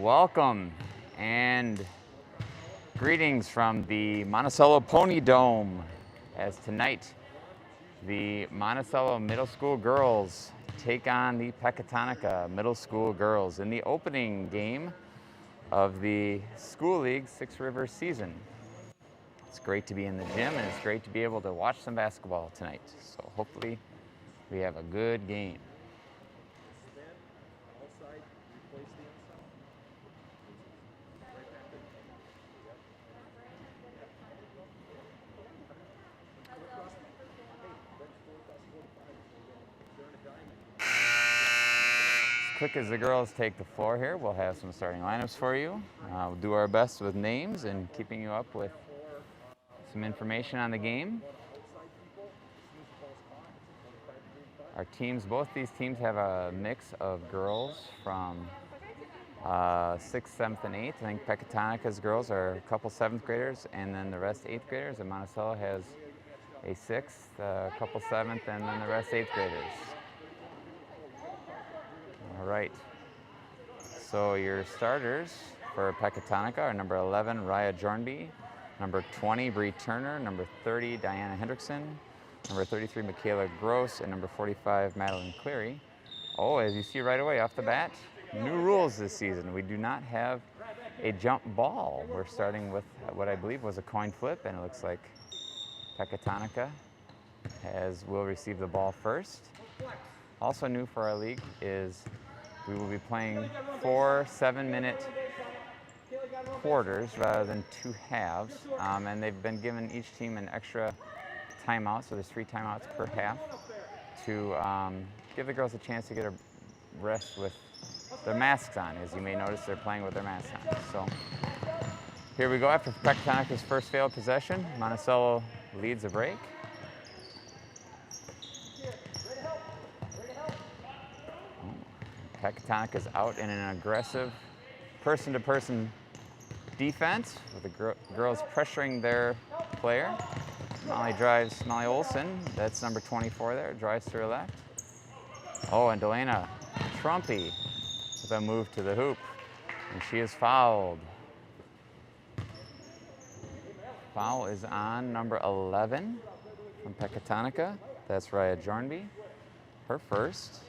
Welcome and greetings from the Monticello Pony Dome, as tonight the Monticello Middle School girls take on the Pecatonica Middle School girls in the opening game of the School League Six Rivers season. It's great to be in the gym and it's great to be able to watch some basketball tonight. So hopefully we have a good game. Quick as the girls take the floor here, we'll have some starting lineups for you. We'll do our best with names and keeping you up with some information on the game. Our teams, both these teams have a mix of girls from 6th, 7th, and 8th. I think Pecatonica's girls are a couple 7th graders, and then the rest 8th graders. And Monticello has a 6th, a couple 7th, and then the rest 8th graders. All right, so your starters for Pecatonica are number 11, Raya Jornby, number 20, Bree Turner, number 30, Diana Hendrickson, number 33, Michaela Gross, and number 45, Madeline Cleary. Oh, as you see right away off the bat, new rules this season. We do not have a jump ball. We're starting with what I believe was a coin flip, and it looks like Pecatonica will receive the ball first. Also new for our league is we will be playing 4 7-minute quarters rather than 2 halves, and they've been given each team an extra timeout, so there's 3 timeouts per half to give the girls a chance to get a rest with their masks on. As you may notice, they're playing with their masks on. So here we go after Pecatonica's first failed possession. Monticello leads a break. Pecatonica is out in an aggressive person-to-person defense with the girls pressuring their player. Molly Olson, that's number 24 there, drives to her left. Oh, and Delana Trumpy with a move to the hoop, and she is fouled. Foul is on number 11 from Pecatonica. That's Raya Jornby, her first.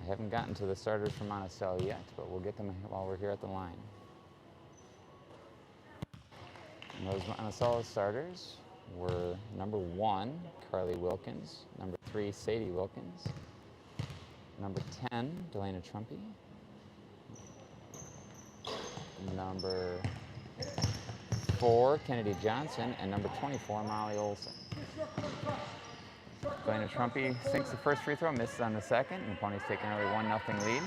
I haven't gotten to the starters from Monticello yet, but we'll get them while we're here at the line. And those Monticello starters were number 1, Carly Wilkins, number 3, Sadie Wilkins, number 10, Delana Trumpy, number 4, Kennedy Johnson, and number 24, Molly Olson. Delana Trumpy sinks the first free throw, misses on the second, and the Ponies take an early 1-0 lead.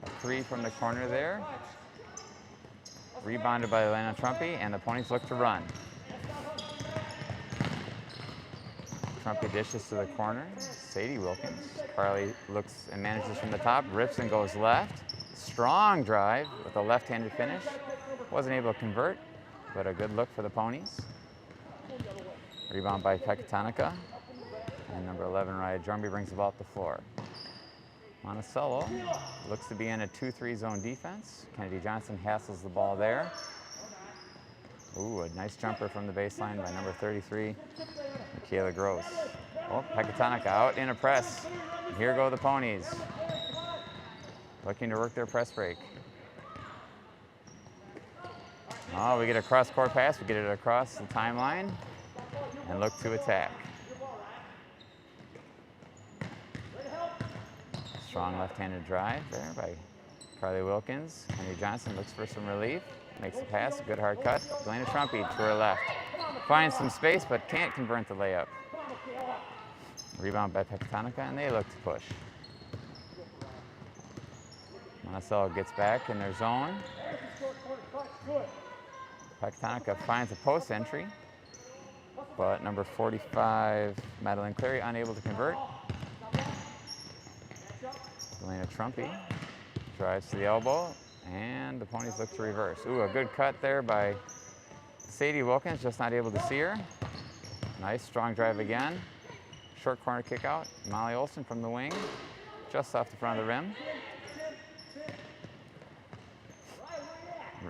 A 3 from the corner there. Rebounded by Delana Trumpy, and the Ponies look to run. Trumpy dishes to the corner. Sadie Wilkins. Carly looks and manages from the top, rips and goes left. Strong drive with a left-handed finish. Wasn't able to convert, but a good look for the Ponies. Rebound by Pecatonica. And number 11, Raya Jornby, brings the ball up the floor. Monticello looks to be in a 2-3 zone defense. Kennedy Johnson hassles the ball there. Ooh, a nice jumper from the baseline by number 33, Michaela Gross. Oh, Pecatonica out in a press. And here go the Ponies, looking to work their press break. Oh, we get a cross-court pass. We get it across the timeline and look to attack. Strong left-handed drive there by Carly Wilkins. Henry Johnson looks for some relief, makes a pass, a good hard cut. Delana Trumpy to her left. Finds some space, but can't convert the layup. Rebound by Pecatonica, and they look to push. Monticello gets back in their zone. Pecatonica finds a post entry, but number 45, Madeline Cleary, unable to convert. Delana Trumpy drives to the elbow, and the Ponies look to reverse. Ooh, a good cut there by Sadie Wilkins, just not able to see her. Nice, strong drive again. Short corner kick out. Molly Olson from the wing just off the front of the rim.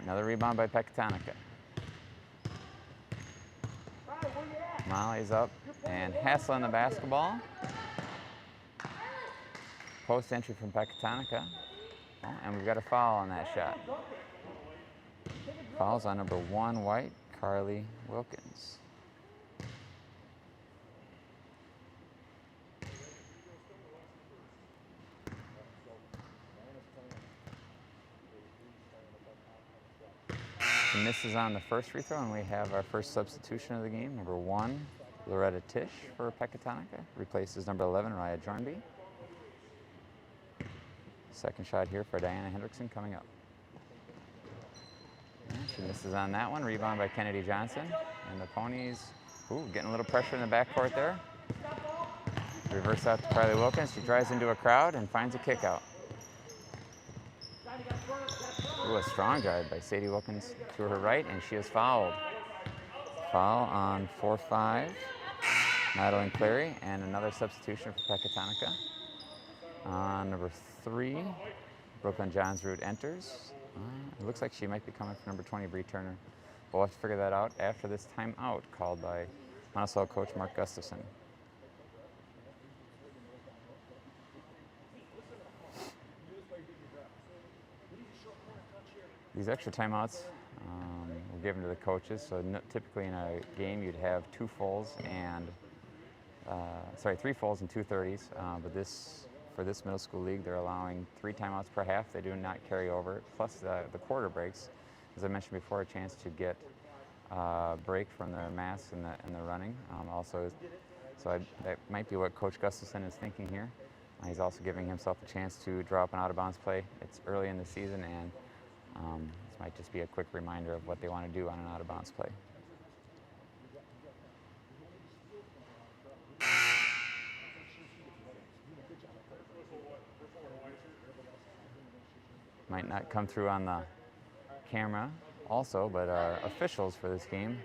Another rebound by Pecatonica. Molly's up and hassling the basketball. Post entry from Pecatonica. Oh, and we've got a foul on that shot. Fouls on number 1 white, Carly Wilkins. She misses on the first free throw, and we have our first substitution of the game. Number 1, Loretta Tisch for Pecatonica. Replaces number 11, Raya Jornby. Second shot here for Diana Hendrickson coming up. And she misses on that one. Rebound by Kennedy Johnson. And the Ponies, getting a little pressure in the backcourt there. Reverse out to Carly Wilkins. She drives into a crowd and finds a kick out. A strong drive by Sadie Wilkins to her right, and she is fouled. Foul on 4-5, Madeline Clary, and another substitution for Pecatonica. On number 3, Brooklyn Johnsrud enters. It looks like she might be coming from number 20, Bree Turner. We'll have to figure that out after this timeout called by Monticello coach Mark Gustafson. These extra timeouts were given to the coaches. So typically in a game you'd have 3 fulls and 2 30s. But for this middle school league, they're allowing 3 timeouts per half. They do not carry over, plus the quarter breaks. As I mentioned before, a chance to get a break from their masks and the running. That might be what Coach Gustafson is thinking here. He's also giving himself a chance to draw up an out-of-bounds play. It's early in the season, and this might just be a quick reminder of what they want to do on an out-of-bounds play. Might not come through on the camera also, but our officials for this game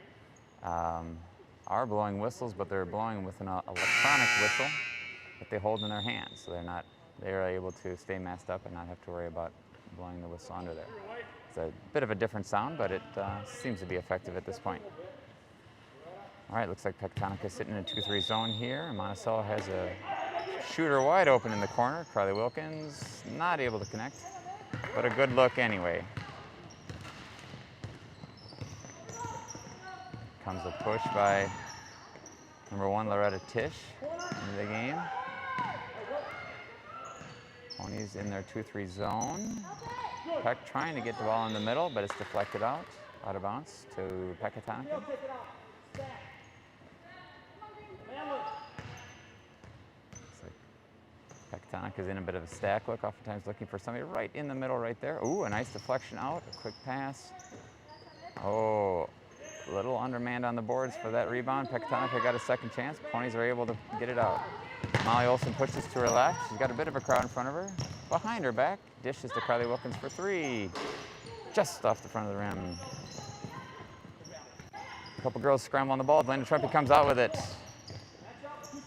are blowing whistles, but they're blowing with an electronic whistle that they hold in their hands. So they're able to stay masked up and not have to worry about blowing the whistle under there. It's a bit of a different sound, but it seems to be effective at this point. All right, looks like Pecatonica sitting in a 2-3 zone here. Monticello has a shooter wide open in the corner. Carly Wilkins not able to connect, but a good look anyway. Comes a push by number 1, Loretta Tisch, into the game. Ponies in their 2-3 zone. Peck trying to get the ball in the middle, but it's deflected out of bounds to Pecatonica. Pecatonica's in a bit of a stack look, oftentimes looking for somebody right in the middle right there. Ooh, a nice deflection out, a quick pass. Oh, a little undermanned on the boards for that rebound. Pecatonica got a second chance. Ponies are able to get it out. Molly Olson pushes to her left. She's got a bit of a crowd in front of her. Behind her back, dishes to Carly Wilkins for 3. Just off the front of the rim. A couple girls scramble on the ball. Glenda Trumpy comes out with it.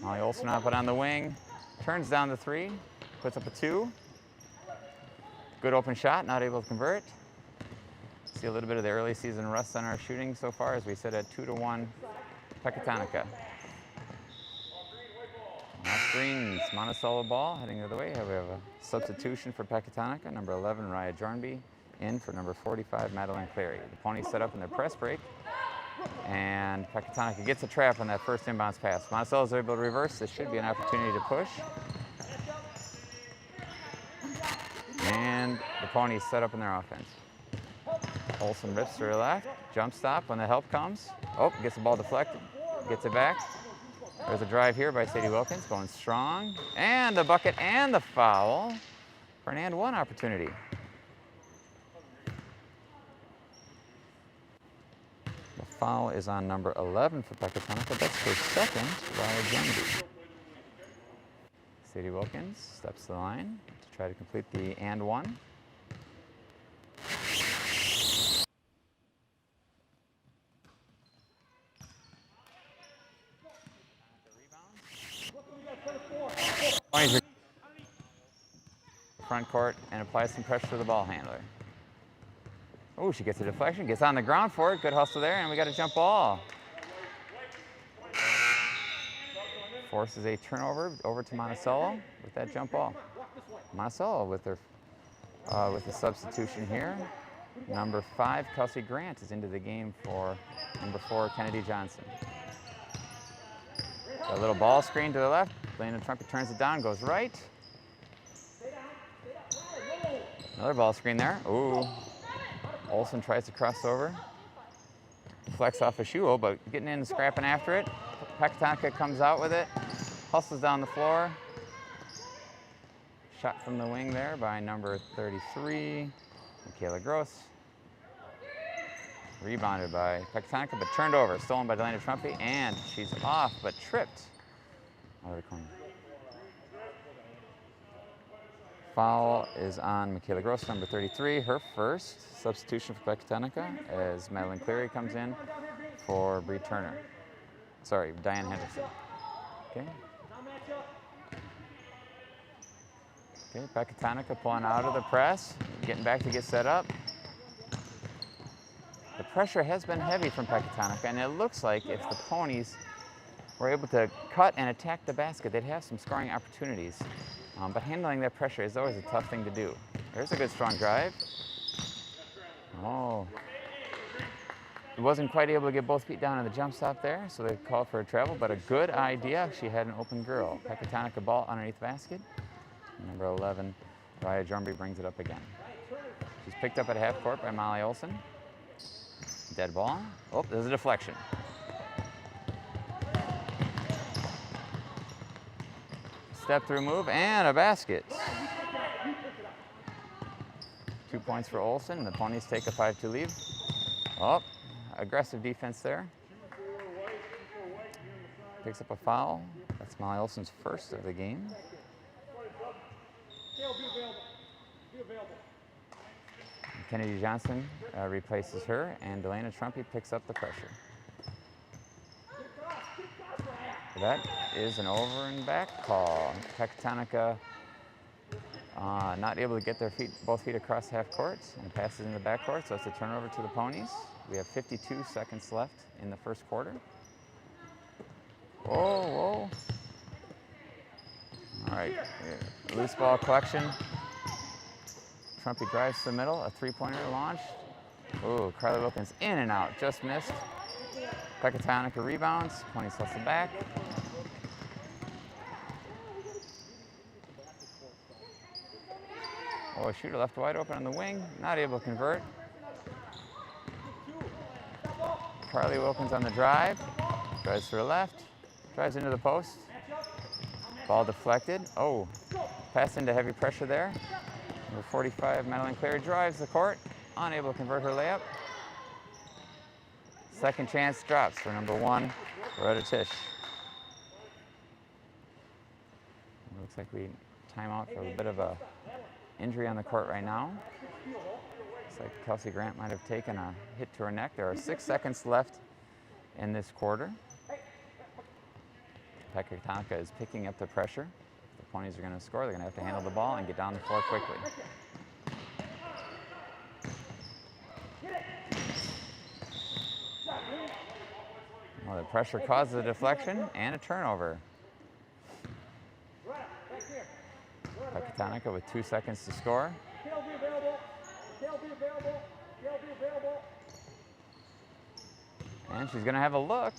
Molly Olson up it on the wing. Turns down the 3. Puts up a 2. Good open shot, not able to convert. See a little bit of the early season rust on our shooting so far as we sit at 2-1 Pecatonica. Off screen, it's Monticello ball heading the other way. We have a substitution for Pecatonica. Number 11, Raya Jornby, in for number 45, Madeline Clary. The Ponies set up in their press break, and Pecatonica gets a trap on that first inbounds pass. Monticello is able to reverse. This should be an opportunity to push. And the Ponies set up in their offense. Olson rips to her left, jump stop when the help comes. Oh, gets the ball deflected, gets it back. There's a drive here by Sadie Wilkins, going strong. And the bucket and the foul for an and one opportunity. The foul is on number 11 for Pecatonica. That's her second, Raya Jornby. Sadie Wilkins steps to the line to try to complete the and one. front court and applies some pressure to the ball handler. Oh, she gets a deflection, gets on the ground for it. Good hustle there, and we got a jump ball. Forces a turnover over to Monticello with that jump ball. Monticello with the substitution here. Number 5, Kelsey Grant, is into the game for number 4, Kennedy Johnson. A little ball screen to the left. Elena Trumpet turns it down, goes right. Another ball screen there. Ooh. Olsen tries to cross over. Flex off a shoe, but getting in and scrapping after it. Pecatonica comes out with it. Hustles down the floor. Shot from the wing there by number 33, Michaela Gross. Rebounded by Pecatonica, but turned over. Stolen by Delana Trumpy, and she's off, but tripped out of the corner. Foul is on Michaela Gross, number 33, her first substitution for Pecatonica, as Madeline Cleary comes in for Bree Turner. Sorry, Diane Henderson. Okay. Okay, Pecatonica pulling out of the press, getting back to get set up. The pressure has been heavy from Pecatonica, and it looks like if the Ponies were able to cut and attack the basket, they'd have some scoring opportunities. But handling that pressure is always a tough thing to do. There's a good strong drive. Oh. He wasn't quite able to get both feet down on the jump stop there, so they called for a travel, but a good idea. She had an open girl. Pecatonica ball underneath the basket. Number 11, Raya Jornby brings it up again. She's picked up at half court by Molly Olsen. Dead ball. Oh, there's a deflection. Step through move and a basket. 2 points for Olsen, and the Ponies take a 5-2 lead. Oh, aggressive defense there. Picks up a foul. That's Molly Olsen's first of the game. Kennedy Johnson replaces her, and Delana Trumpy picks up the pressure. That is an over and back call. Pecatonica not able to get their both feet across half court, and passes in the back court, so it's a turnover to the Ponies. We have 52 seconds left in the first quarter. Whoa, whoa. All right, loose ball collection. Trumpy drives to the middle, a three-pointer launch. Ooh, Carly Wilkins in and out, just missed. Pecatonica rebounds, Ponies hustle back. Oh, a shooter left wide open on the wing, not able to convert. Carly Wilkins on the drive, drives to her left, drives into the post. Ball deflected. Oh, pass into heavy pressure there. Number 45, Madeline Cleary drives the court, unable to convert her layup. Second chance drops for number 1, Loretta Tisch. Looks like we time out for a bit of a injury on the court right now. Looks like Kelsey Grant might have taken a hit to her neck. There are 6 seconds left in this quarter. Pecatonica is picking up the pressure. If the Ponies are going to score, they're going to have to handle the ball and get down the floor quickly. Well, the pressure causes a deflection and a turnover. Pecatonica with 2 seconds to score. And she's going to have a look.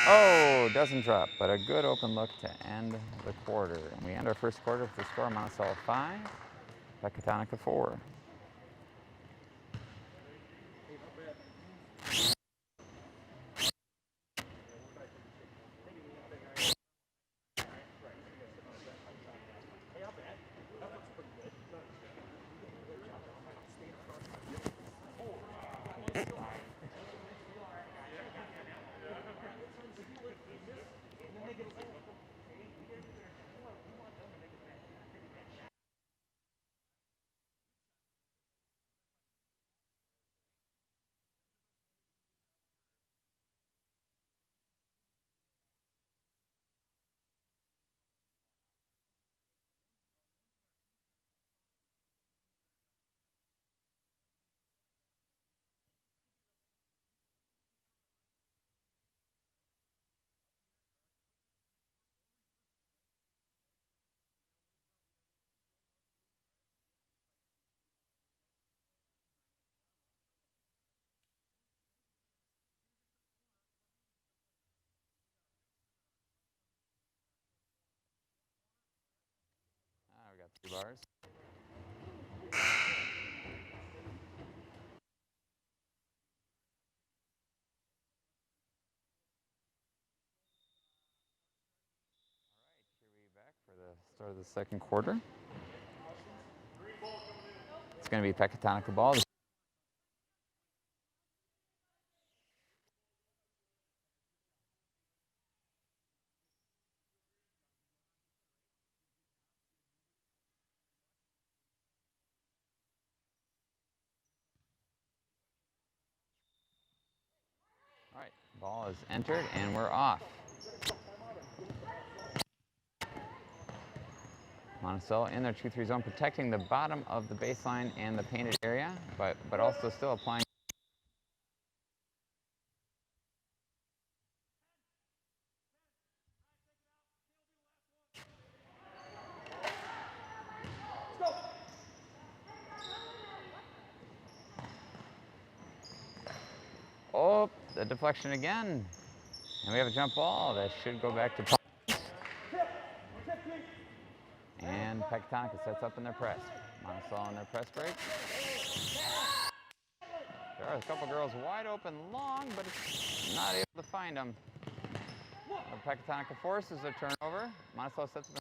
Oh, doesn't drop, but a good open look to end the quarter. And we end our first quarter with the score: Monticello 5, Pecatonica 4. bars. Here we back for the start of the second quarter. It's going to be Pecatonica ball. All right, ball is entered and we're off. Monticello in their 2-3 zone, protecting the bottom of the baseline and the painted area, but also still applying. Oh, the deflection again. And we have a jump ball that should go back to. And Pecatonica sets up in their press. Monticello in their press break. There are a couple girls wide open long, but it's not able to find them. Pecatonica forces a turnover. Monticello sets up.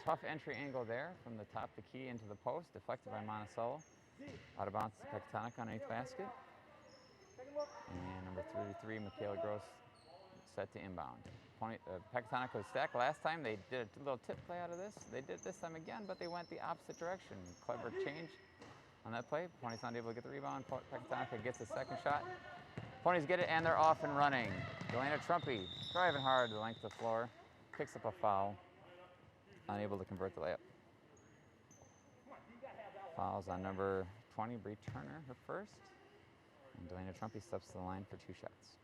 Tough entry angle there from the top of the key into the post, deflected by Monticello. Out of bounds to Pecatonica underneath basket. And number 33, Michaela Gross, set to inbound. Pecatonica was stacked last time. They did a little tip play out of this. They did it this time again, but they went the opposite direction. Clever change on that play. Pony's not able to get the rebound. Pecatonica gets a second shot. Ponies get it, and they're off and running. Delana Trumpy driving hard the length of the floor. Picks up a foul. Unable to convert the layup. Fouls on number 20, Bree Turner, her first. And Delana Trumpy steps to the line for 2 shots.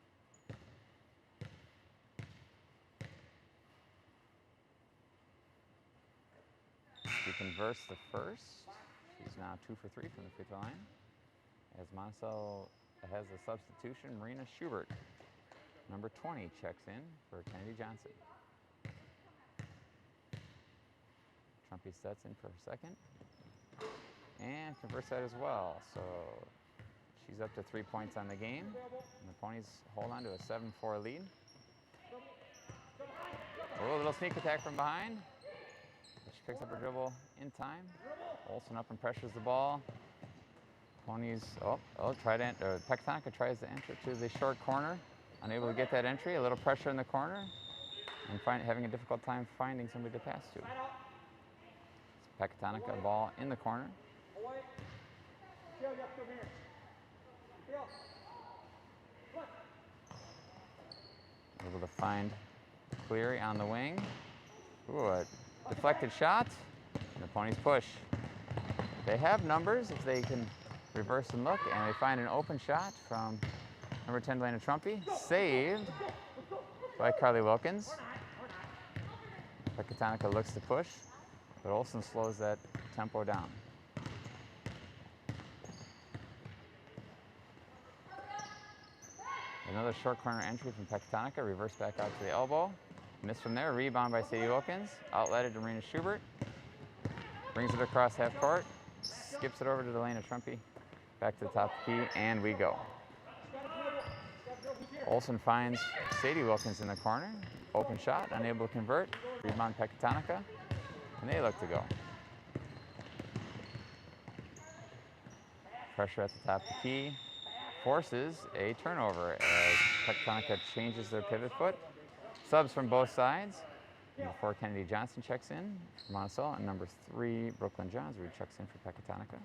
She converts the first. She's now 2 for 3 from the free throw line. As Monticello has a substitution, Marina Schubert, number 20, checks in for Kennedy Johnson. Trumpy sets in for her second. And converts that as well. So she's up to 3 points on the game. And the Ponies hold on to a 7-4 lead. Oh, a little sneak attack from behind. She picks up her dribble in time. Olsen up and pressures the ball. Ponies, Pecatonica tries to enter to the short corner. Unable to get that entry. A little pressure in the corner. And having a difficult time finding somebody to pass to. Pecatonica ball in the corner. Able to find Cleary on the wing. Ooh, a deflected shot. And the Ponies push. They have numbers if they can reverse and look, and they find an open shot from number 10, Delana Trumpy. Saved by Carly Wilkins. Pecatonica looks to push, but Olsen slows that tempo down. Another short corner entry from Pecatonica, reverse back out to the elbow. Missed from there, rebound by Sadie Wilkins. Outletted to Marina Schubert. Brings it across half court. Skips it over to Delana Trumpy. Back to the top of the key, and we go. Olsen finds Sadie Wilkins in the corner. Open shot, unable to convert. Rebound Pecatonica, and they look to go. Pressure at the top of the key. Forces a turnover as Pecatonica changes their pivot foot. Subs from both sides. Number 4, Kennedy Johnson checks in for Monticello, and number 3, Brooklyn Johnsrud checks in for Pecatonica.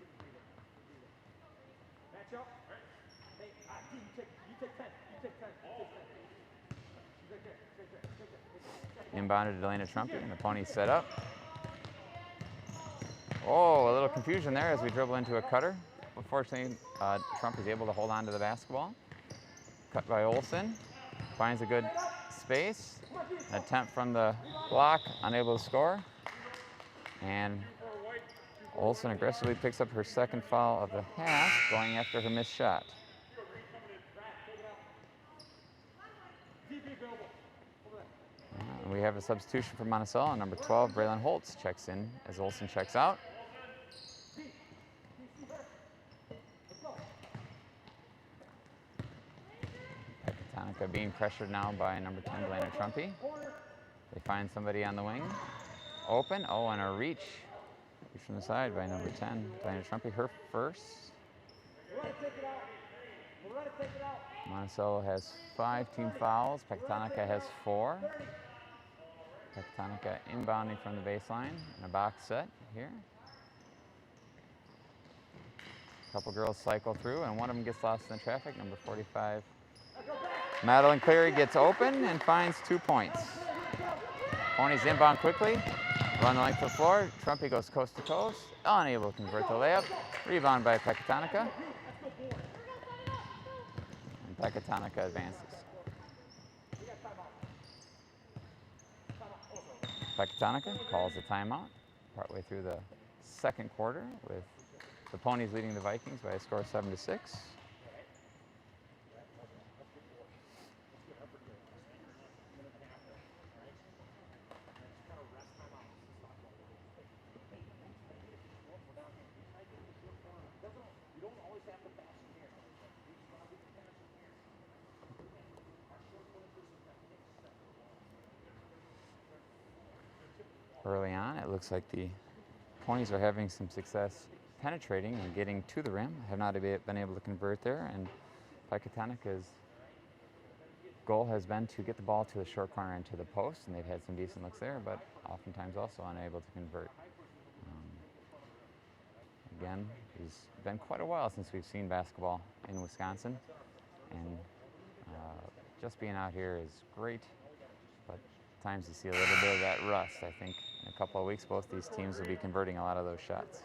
Inbounded to Delana Trumpy, and the ponies set up. Oh, a little confusion there as we dribble into a cutter. Unfortunately, Trump is able to hold on to the basketball. Cut by Olsen. Finds a good space. An attempt from the block, unable to score. And Olsen aggressively picks up her second foul of the half, going after her missed shot. And we have a substitution for Monticello. Number 12, Braylon Holtz checks in as Olsen checks out. Pecatonica being pressured now by number 10, Delana Trumpy. They find somebody on the wing. Open. Oh, and a reach from the side by number 10, Delana Trumpy. Her first. Monticello has 5 team fouls. Pecatonica has 4. Pecatonica inbounding from the baseline in a box set here. A couple girls cycle through, and one of them gets lost in the traffic. Number 45, Madeline Cleary gets open and finds 2 points. Ponies inbound quickly, run the length of the floor. Trumpy goes coast to coast, unable to convert the layup. Rebound by Pecatonica. And Pecatonica advances. Pecatonica calls a timeout partway through the second quarter, with the ponies leading the Vikings by a score of 7-6. Early on, it looks like the ponies are having some success penetrating and getting to the rim. Have not been able to convert there, and Pecatonica's goal has been to get the ball to the short corner and to the post, and they've had some decent looks there, but oftentimes also unable to convert. Again, it's been quite a while since we've seen basketball in Wisconsin, and just being out here is great, but at times you see a little bit of that rust. I think in a couple of weeks, both these teams will be converting a lot of those shots.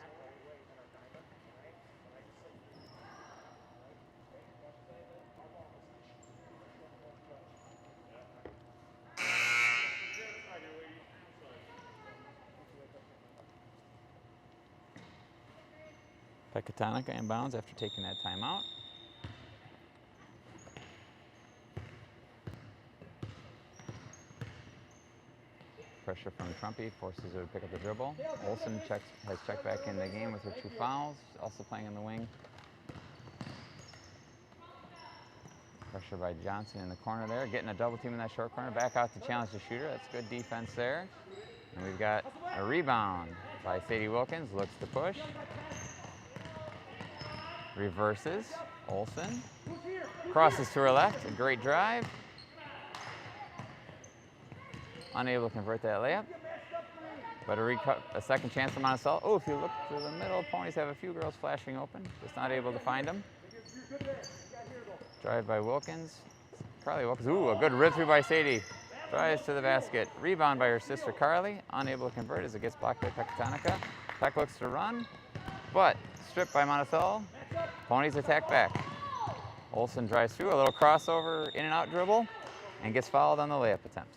Pecatonica inbounds after taking that timeout. Pressure from Trumpy forces her to pick up the dribble. Olsen has checked back in the game with her 2 fouls, also playing in the wing. Pressure by Johnson in the corner there, getting a double team in that short corner. Back out to challenge the shooter. That's good defense there. And we've got a rebound by Sadie Wilkins. Looks to push. Reverses. Olsen crosses to her left. A great drive. Unable to convert that layup. But a second chance for Monticello. Oh, if you look to the middle, ponies have a few girls flashing open. Just not able to find them. Drive by Wilkins. Carly Wilkins. Ooh, a good rip through by Sadie. Drives to the basket. Rebound by her sister Carly. Unable to convert as it gets blocked by Pecatonica. Peck looks to run, but stripped by Monticello. Ponies attack back. Olsen drives through. A little crossover, in and out dribble, and gets fouled on the layup attempt.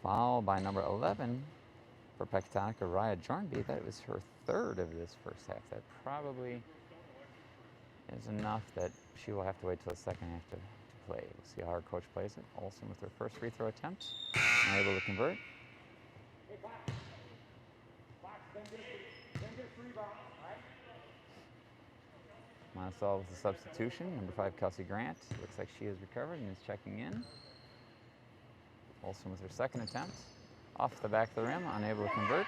Foul by number 11 for Pecatonica, Raya Jornby. That was her 3rd of this first half. That probably is enough that she will have to wait till the second half to play. We'll see how her coach plays it. Olsen with her first free throw attempt, unable to convert. Monticello with a substitution. Number 5, Kelsey Grant. Looks like she has recovered and is checking in. Olsen with her second attempt. Off the back of the rim, unable to convert.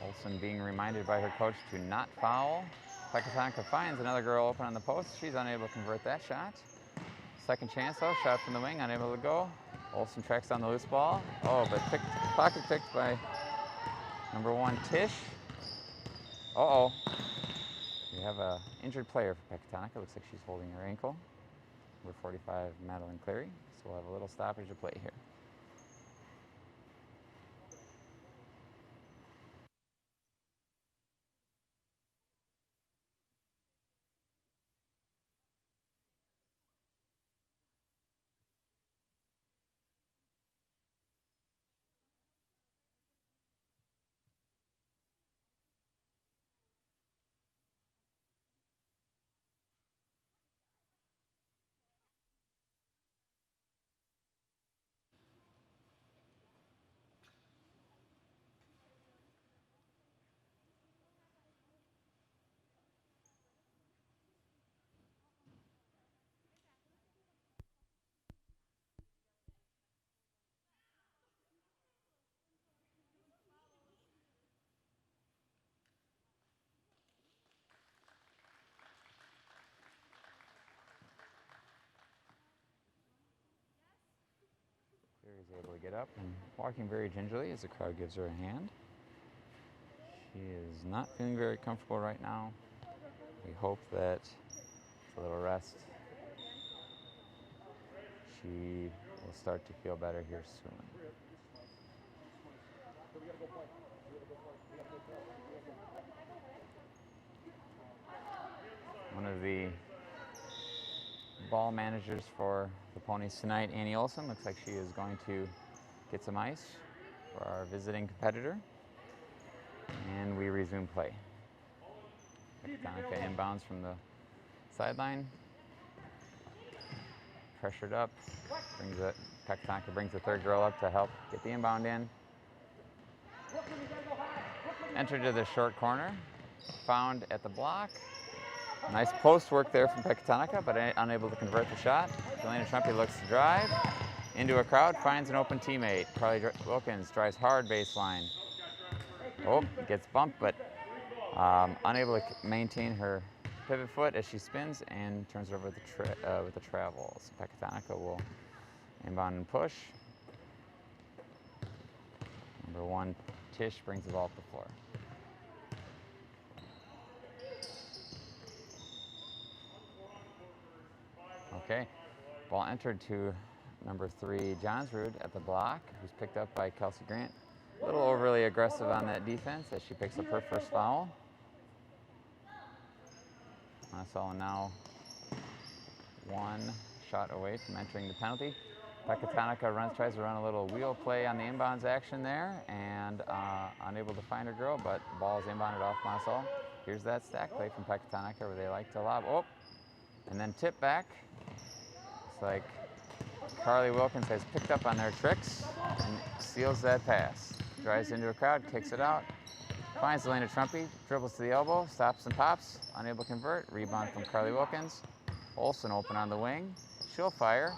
Olsen being reminded by her coach to not foul. Pecatonica finds another girl open on the post. She's unable to convert that shot. Second chance though, shot from the wing, unable to go. Olsen tracks down the loose ball. Oh, but pocket picked by Number 1, Tish. Uh-oh. We have a injured player for Pecatonica. Looks like she's holding her ankle. Number 45, Madeline Cleary. So we'll have a little stoppage of play here. Cleary's able to get up and walking very gingerly as the crowd gives her a hand. She is not feeling very comfortable right now. We hope that with a little rest, she will start to feel better here soon. One of the ball managers for the ponies tonight, Annie Olson, looks like she is going to get some ice for our visiting competitor. And we resume play. Pecatonica inbounds from the sideline. Pressured up. Pecatonica brings the third girl up to help get the inbound in. Entered to the short corner. Found at the block. Nice post work there from Pecatonica, but unable to convert the shot. Delana Trumpy looks to drive into a crowd, finds an open teammate. Carly Wilkins drives hard baseline. Oh, gets bumped, but unable to maintain her pivot foot as she spins and turns it over with the travel. So Pecatonica will inbound and push. Number 1, Tish brings the ball up the floor. Okay, ball entered to number 3, Johnsrud at the block, who's picked up by Kelsey Grant. A little overly aggressive on that defense as she picks up her first foul. Monticello now 1 shot away from entering the penalty. Pecatonica tries to run a little wheel play on the inbounds action there and unable to find her girl, but the ball is inbounded off Monticello. Here's that stack play from Pecatonica where they like to lob. Oh, and then tip back. It's like Carly Wilkins has picked up on their tricks and steals that pass. Drives into a crowd, kicks it out, finds Delana Trumpy, dribbles to the elbow, stops and pops, unable to convert. Rebound from Carly Wilkins. Olson open on the wing. She'll fire.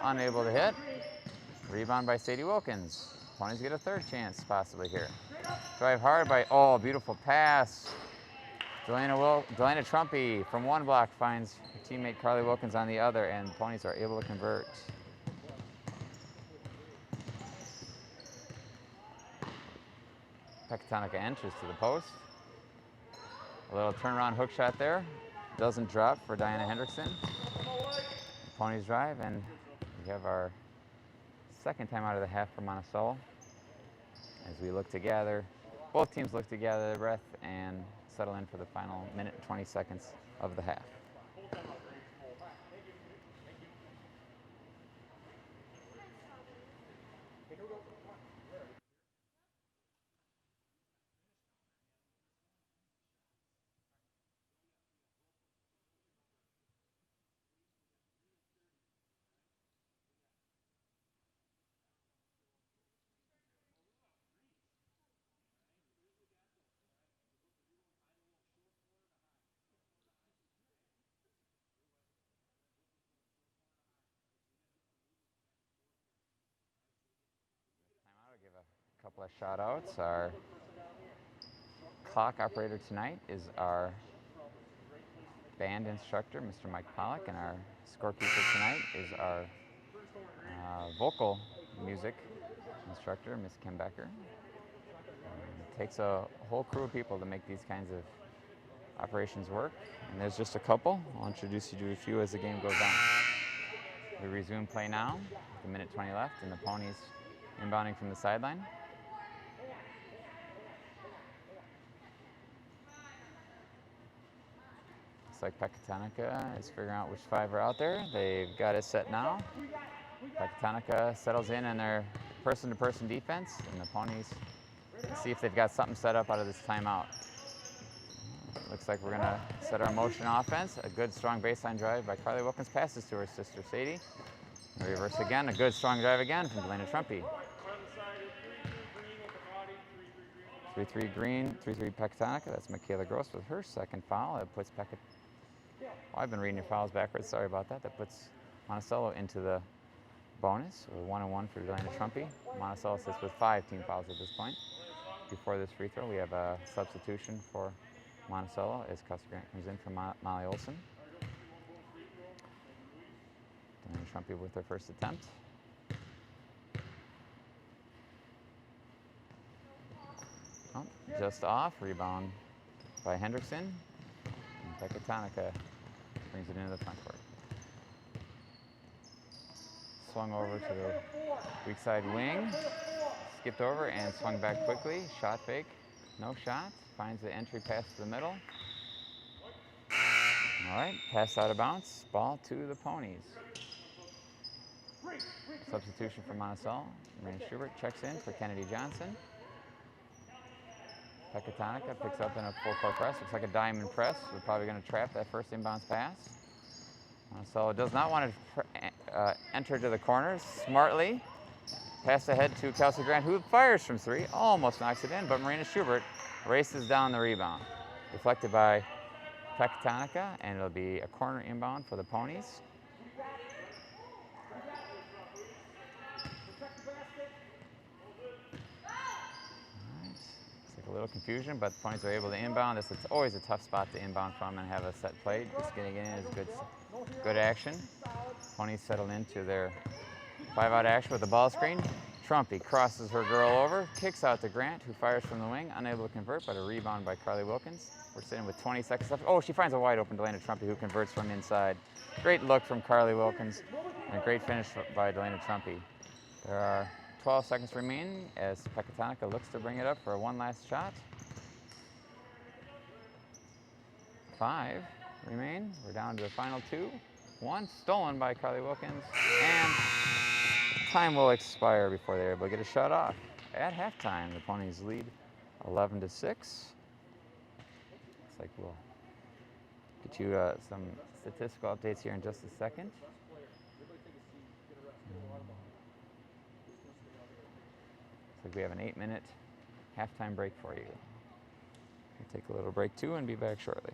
Unable to hit. Rebound by Sadie Wilkins. Ponies get a third chance possibly here. Drive hard by, oh, beautiful pass. Delana Trumpy from one block finds her teammate Carly Wilkins on the other, and Ponies are able to convert. Pecatonica enters to the post. A little turnaround hook shot there. Doesn't drop for Diana Hendrickson. Ponies drive, and we have our second time out of the half for Monticello. As we look together, both teams look together, their breath, and settle in for the final minute and 20 seconds of the half. I'll give a couple of shout outs. Our clock operator tonight is our band instructor, Mr. Mike Pollock, and our scorekeeper tonight is our vocal music instructor, Miss Kim Becker. takes a whole crew of people to make these kinds of operations work. And there's just a couple. I'll introduce you to a few as the game goes on. We resume play now, with a minute 20 left, and the ponies inbounding from the sideline. Looks like Pecatonica is figuring out which 5 are out there. They've got it set now. Pecatonica settles in their person-to-person defense, and the ponies see if they've got something set up out of this timeout. Looks like we're going to set our motion offense. A good, strong baseline drive by Carly Wilkins. Passes to her sister, Sadie. Reverse again. A good, strong drive again from Delana Trumpy. 3-3 green, 3-3 Pecatonica. That's Michaela Gross with her second foul. That puts Oh, I've been reading your fouls backwards. Sorry about that. That puts Monticello into the bonus. So 1-1 for Delana Trumpy. Monticello sits with 5 team fouls at this point. Before this free throw, we have a substitution for Monticello as Kelsey Grant comes in for Molly Olson. Delana Trumpy with her first attempt. Oh, just off. Rebound by Hendrickson. And Pecatonica brings it into the front court. Swung over to the weak side wing. Skipped over and swung back quickly. Shot fake. No shot. Finds the entry pass to the middle. All right. Pass out of bounds. Ball to the ponies. Substitution for Monticello. Marina Schubert checks in for Kennedy Johnson. Pecatonica picks up in a full court press. Looks like a diamond press. We're probably going to trap that first inbounds pass. Monticello does not want to enter to the corners. Smartly pass ahead to Kelsey Grant, who fires from 3. Almost knocks it in, but Marina Schubert races down the rebound. Deflected by Pecatonica, and it'll be a corner inbound for the ponies. A little confusion, but the ponies are able to inbound. This is always a tough spot to inbound from and have a set play. Just getting in is good action. Ponies settle into their 5-out action with the ball screen. Trumpy crosses her girl over, kicks out to Grant, who fires from the wing, unable to convert, but a rebound by Carly Wilkins. We're sitting with 20 seconds left. Oh, she finds a wide open Delana Trumpy, who converts from inside. Great look from Carly Wilkins, and a great finish by Delana Trumpy. There are 12 seconds remaining as Pecatonica looks to bring it up for one last shot. 5 remain. We're down to the final 2. 1 stolen by Carly Wilkins, and time will expire before they're able to get a shot off. At halftime, the ponies lead 11-6. Looks like we'll get you some statistical updates here in just a second. Looks like we have an 8-minute halftime break for you. We'll take a little break too and be back shortly.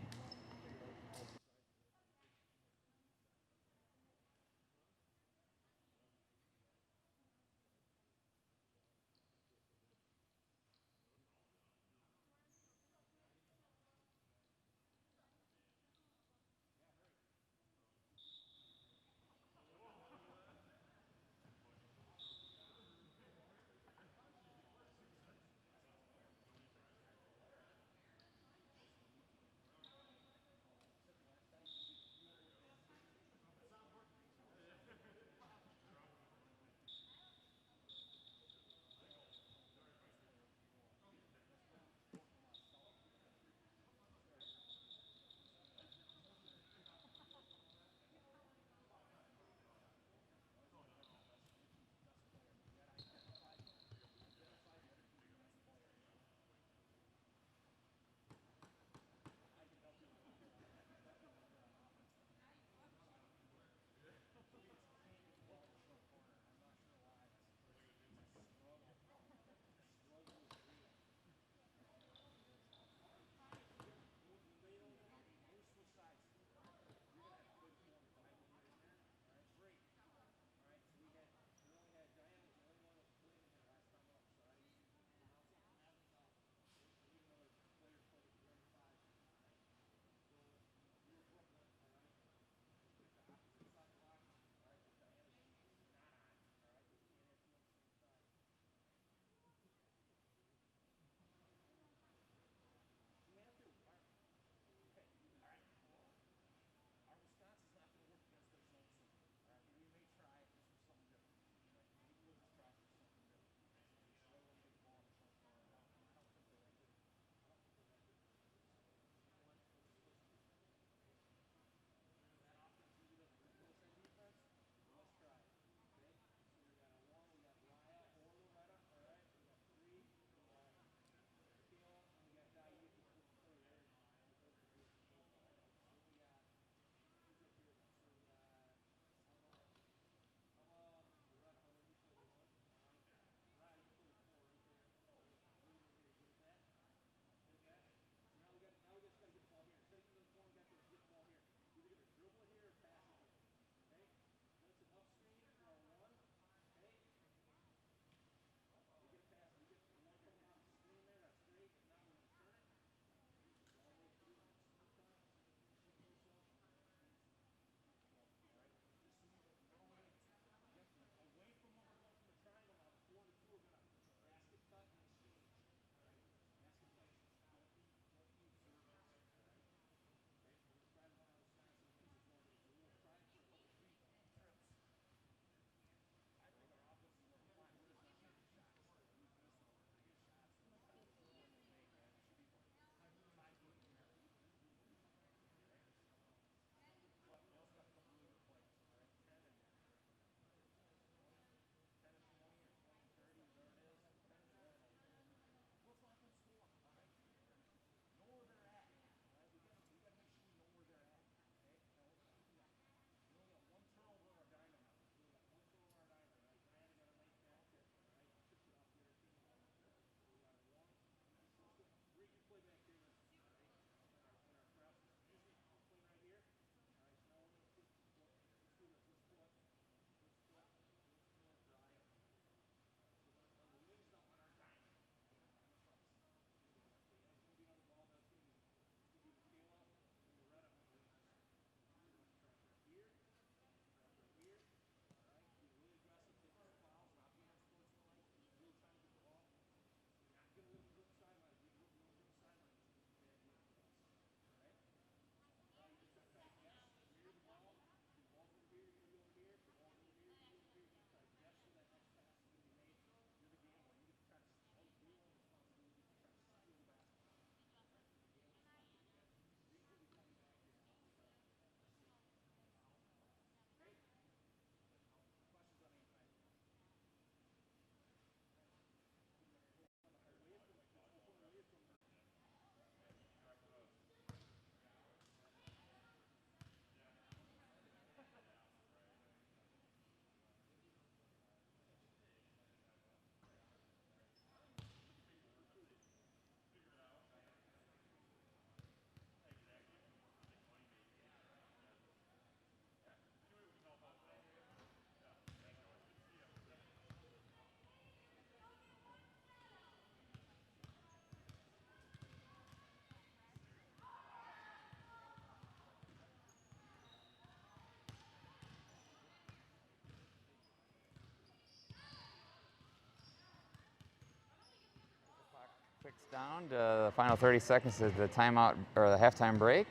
Down to the final 30 seconds of the timeout or the halftime break.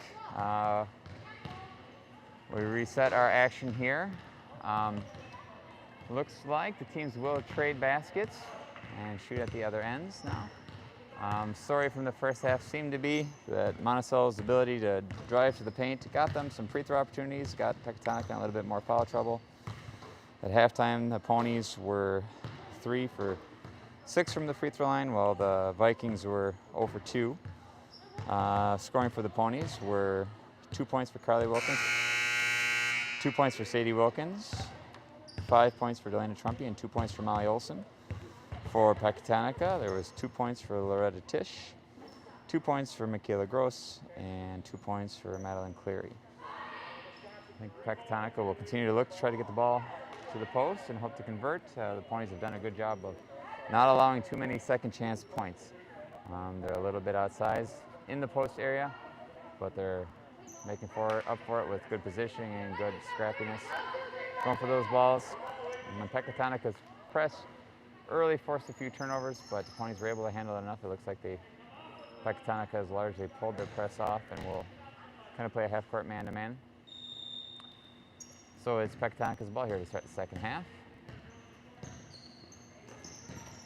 We reset our action here. Looks like the teams will trade baskets and shoot at the other ends now. Story from the first half seemed to be that Monticello's ability to drive to the paint got them some free throw opportunities, got Pecatonica in a little bit more foul trouble. At halftime, the Ponies were 3 for 6 from the free throw line, while the Vikings were 0 for 2. Scoring for the Ponies were 2 points for Carly Wilkins, 2 points for Sadie Wilkins, 5 points for Delana Trumpy, and 2 points for Molly Olson. For Pecatonica, there was 2 points for Loretta Tisch, 2 points for Michaela Gross, and 2 points for Madeline Cleary. I think Pecatonica will continue to look to try to get the ball to the post and hope to convert. The Ponies have done a good job of not allowing too many second chance points. They're a little bit outsized in the post area, but they're making up for it with good positioning and good scrappiness. Going for those balls. And Pecatonica's press early forced a few turnovers, but the Ponies were able to handle it enough. It looks like Pecatonica has largely pulled their press off and will kind of play a half-court man-to-man. So it's Pecatonica's ball here to start the second half.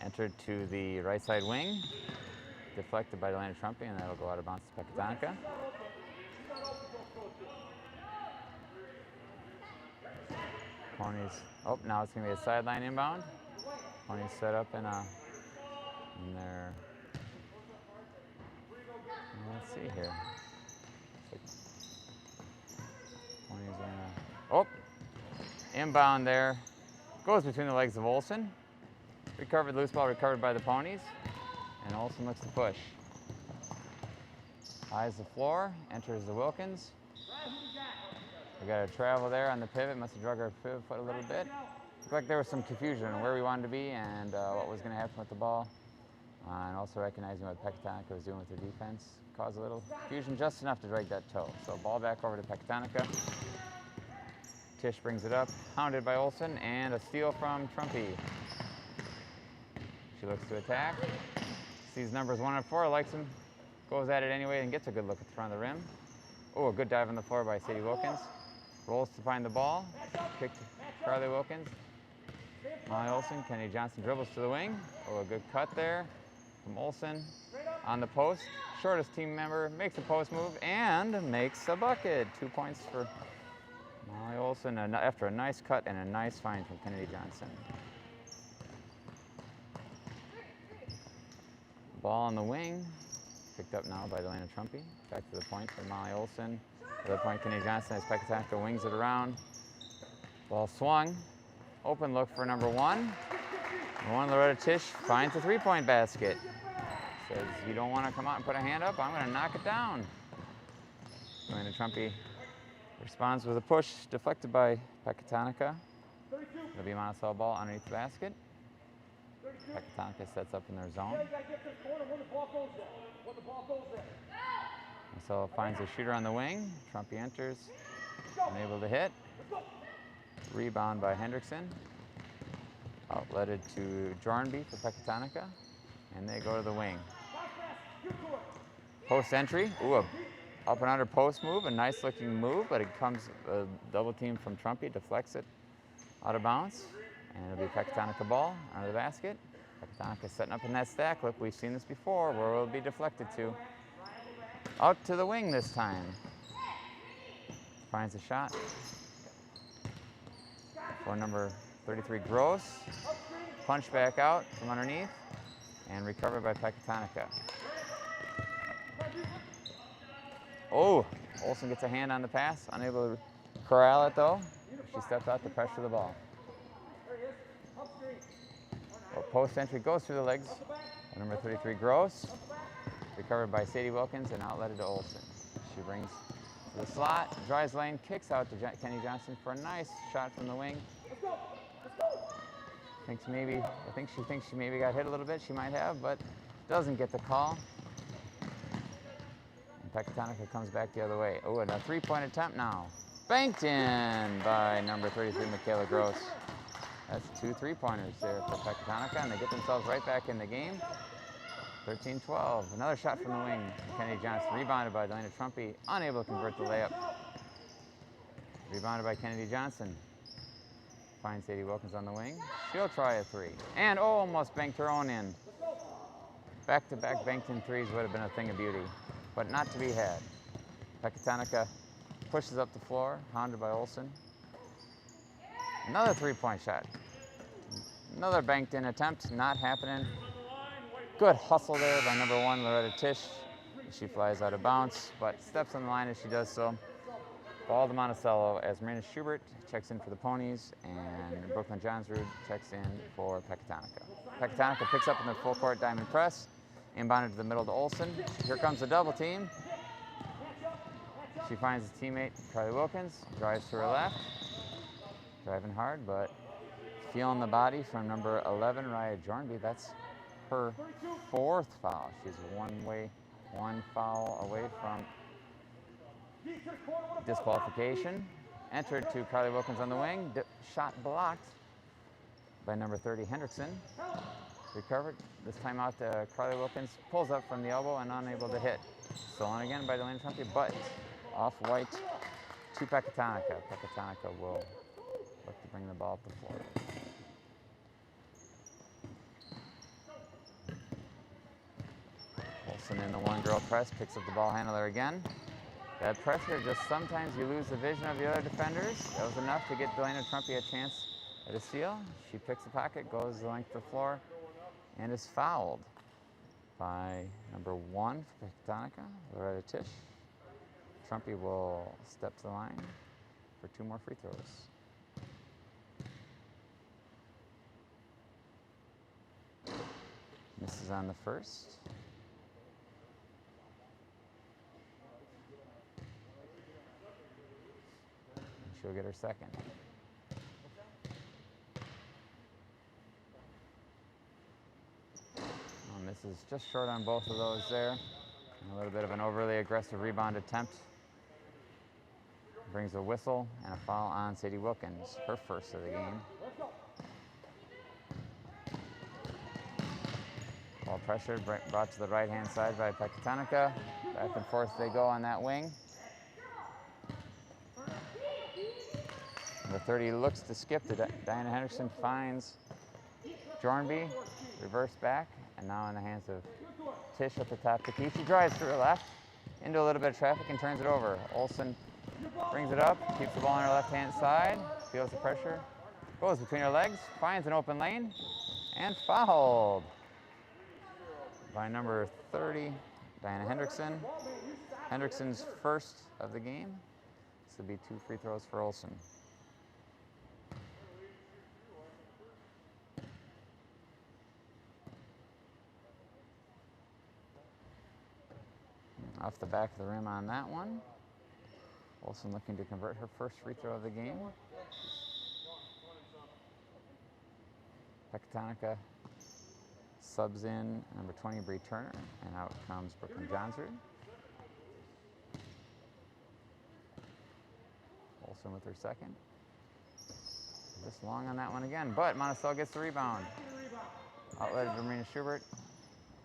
Entered to the right side wing, deflected by Delana Trumpy, and that'll go out of bounds to Pecatonica. Ponies, now it's going to be a sideline inbound. Ponies set up in their, let's see here. Ponies are inbound there. Goes between the legs of Olson. Recovered, loose ball recovered by the Ponies, and Olson looks to push. Eyes the floor, enters the Wilkins. We got a travel there on the pivot, must have drug our pivot foot a little bit. Looked like there was some confusion on where we wanted to be and what was going to happen with the ball. And also recognizing what Pecatonica was doing with their defense. Caused a little confusion, just enough to drag that toe. So ball back over to Pecatonica. Tisch brings it up, hounded by Olson, and a steal from Trumpy. She looks to attack, sees numbers 1 and 4, likes them, goes at it anyway, and gets a good look at the front of the rim. Oh, a good dive on the floor by Sadie Wilkins. Rolls to find the ball, kick to Carly Wilkins. Molly Olson, Kennedy Johnson dribbles to the wing. Oh, a good cut there from Olson on the post. Shortest team member makes a post move and makes a bucket. 2 points for Molly Olson after a nice cut and a nice find from Kennedy Johnson. Ball on the wing, picked up now by Delana Trumpy. Back to the point for Molly Olson. To the point, Kennedy Johnson as Pecatonica wings it around. Ball swung. Open look for number 1. Loretta Tisch finds the three-point basket. Says, you don't want to come out and put a hand up? I'm going to knock it down. Delana Trumpy responds with a push, deflected by Pecatonica. It'll be a Monticello ball underneath the basket. Pecatonica sets up in their zone. Monticello finds a shooter on the wing. Trumpy enters, unable to hit. Rebound by Hendrickson. Outletted to Jornby for Pecatonica. And they go to the wing. Post entry. Ooh, a up and under post move. A nice looking move, but it comes a double team from Trumpy, deflects it out of bounds. And it'll be Pecatonica ball under the basket. Pecatonica setting up in that stack. Look, we've seen this before, where it'll be deflected to. Out to the wing this time. Finds a shot. For number 33, Gross. Punch back out from underneath. And recovered by Pecatonica. Oh, Olson gets a hand on the pass. Unable to corral it, though. She steps out to pressure the ball. Well, post entry goes through the legs. Number 33, Gross. Recovered by Sadie Wilkins and outletted to Olson. She brings to the slot, drives lane, kicks out to Kenny Johnson for a nice shot from the wing. I think she thinks she maybe got hit a little bit. She might have, but doesn't get the call. And Pecatonica comes back the other way. Oh, and a three-point attempt now. Banked in by number 33, Michaela Gross. That's 2 3-pointers there for Pecatonica, and they get themselves right back in the game. 13-12. Another shot from the wing. Kennedy Johnson rebounded by Delana Trumpy, unable to convert the layup. Rebounded by Kennedy Johnson. Finds Sadie Wilkins on the wing. She'll try a three. And almost banked her own in. Back-to-back banked in threes would have been a thing of beauty, but not to be had. Pecatonica pushes up the floor, hounded by Olson. Another three-point shot. Another banked in attempt, not happening. Good hustle there by number 1, Loretta Tisch. She flies out of bounds, but steps on the line as she does so. Ball to Monticello as Marina Schubert checks in for the Ponies, and Brooklyn Johnsrud checks in for Pecatonica. Pecatonica picks up in the full court diamond press, inbounded to the middle to Olson. Here comes the double team. She finds a teammate, Carly Wilkins, drives to her left. Driving hard, but feeling the body from number 11, Raya Jornby. That's her 4th foul. She's one foul away from disqualification. Entered to Carly Wilkins on the wing. Shot blocked by number 30, Hendrickson. Recovered. This time out to Carly Wilkins. Pulls up from the elbow and unable to hit. Stolen again by Delana Trumpy, but off-white to Pecatonica. Pecatonica will look to bring the ball up the floor. Olson in the one-girl press, picks up the ball handler again. That pressure, just sometimes you lose the vision of the other defenders. That was enough to get Delana Trumpy a chance at a steal. She picks the pocket, goes the length of the floor, and is fouled by number 1 for Pecatonica, Loretta Tisch. Trumpy will step to the line for 2 more free throws. Misses on the first. She'll get her second. Misses just short on both of those there. And a little bit of an overly aggressive rebound attempt. Brings a whistle and a foul on Sadie Wilkins, her first of the game. Ball pressured, brought to the right-hand side by Pecatonica. Back and forth they go on that wing. Number 30 looks to skip to Diana Henderson, finds Jornby, reverse back, and now in the hands of Tisch at the top to key. She drives to her left into a little bit of traffic and turns it over. Olson brings it up, keeps the ball on her left-hand side, feels the pressure, goes between her legs, finds an open lane, and fouled by number 30, Diana Hendrickson. Hendrickson's first of the game. This will be 2 free throws for Olson. Off the back of the rim on that one. Olson looking to convert her first free throw of the game. Pecatonica subs in number 20, Bree Turner, and out comes Brooklyn Johnsrud. Olson with her second. Just long on that one again, but Monticello gets the rebound. Outlet to Marina Schubert.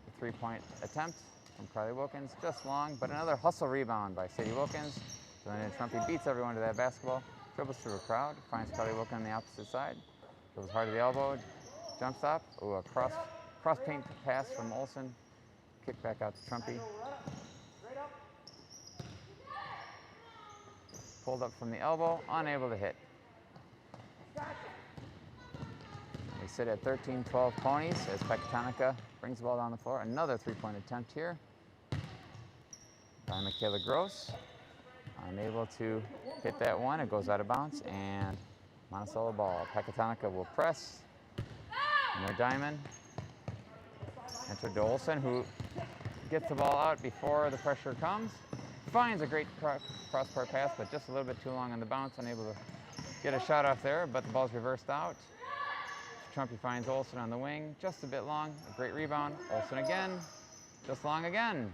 A 3-point attempt from Carly Wilkins, just long, but another hustle rebound by Sadie Wilkins. Delana Trumpy beats everyone to that basketball, dribbles through a crowd, finds Carly Wilkins on the opposite side, goes hard to the elbow, jump stop, ooh, a cross paint pass from Olson, kick back out to Trumpy. Pulled up from the elbow, unable to hit. We sit at 13-12 Ponies as Pecatonica brings the ball down the floor. Another 3-point attempt here by Michaela Gross. Unable to hit that one. It goes out of bounds, and Monticello ball. Pecatonica will press. And their diamond. Enter to Olson, who gets the ball out before the pressure comes. Finds a great cross-court pass, but just a little bit too long on the bounce. Unable to get a shot off there, but the ball's reversed out. Trumpy finds Olson on the wing, just a bit long, a great rebound. Olson again, just long again.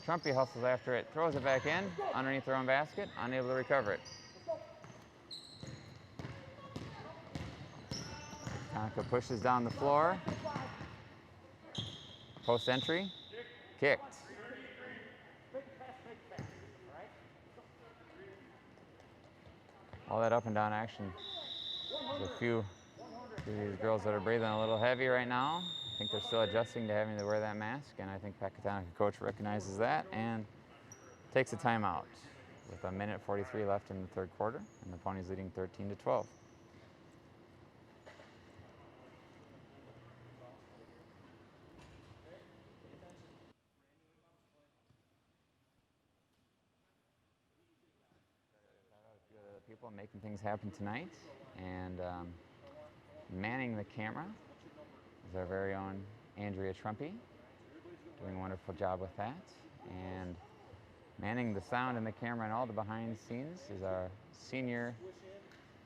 Trumpy hustles after it, throws it back in, underneath their own basket, unable to recover it. Tanaka pushes down the floor. Post entry, kicked. All that up and down action. There's a few of these girls that are breathing a little heavy right now. I think they're still adjusting to having to wear that mask, and I think Pecatonica coach recognizes that and takes a timeout with 1:43 left in the third quarter, and the Ponies leading 13-12. People making things happen tonight, and manning the camera is our very own Andrea Trumpy, doing a wonderful job with that. And manning the sound and the camera and all the behind the scenes is our senior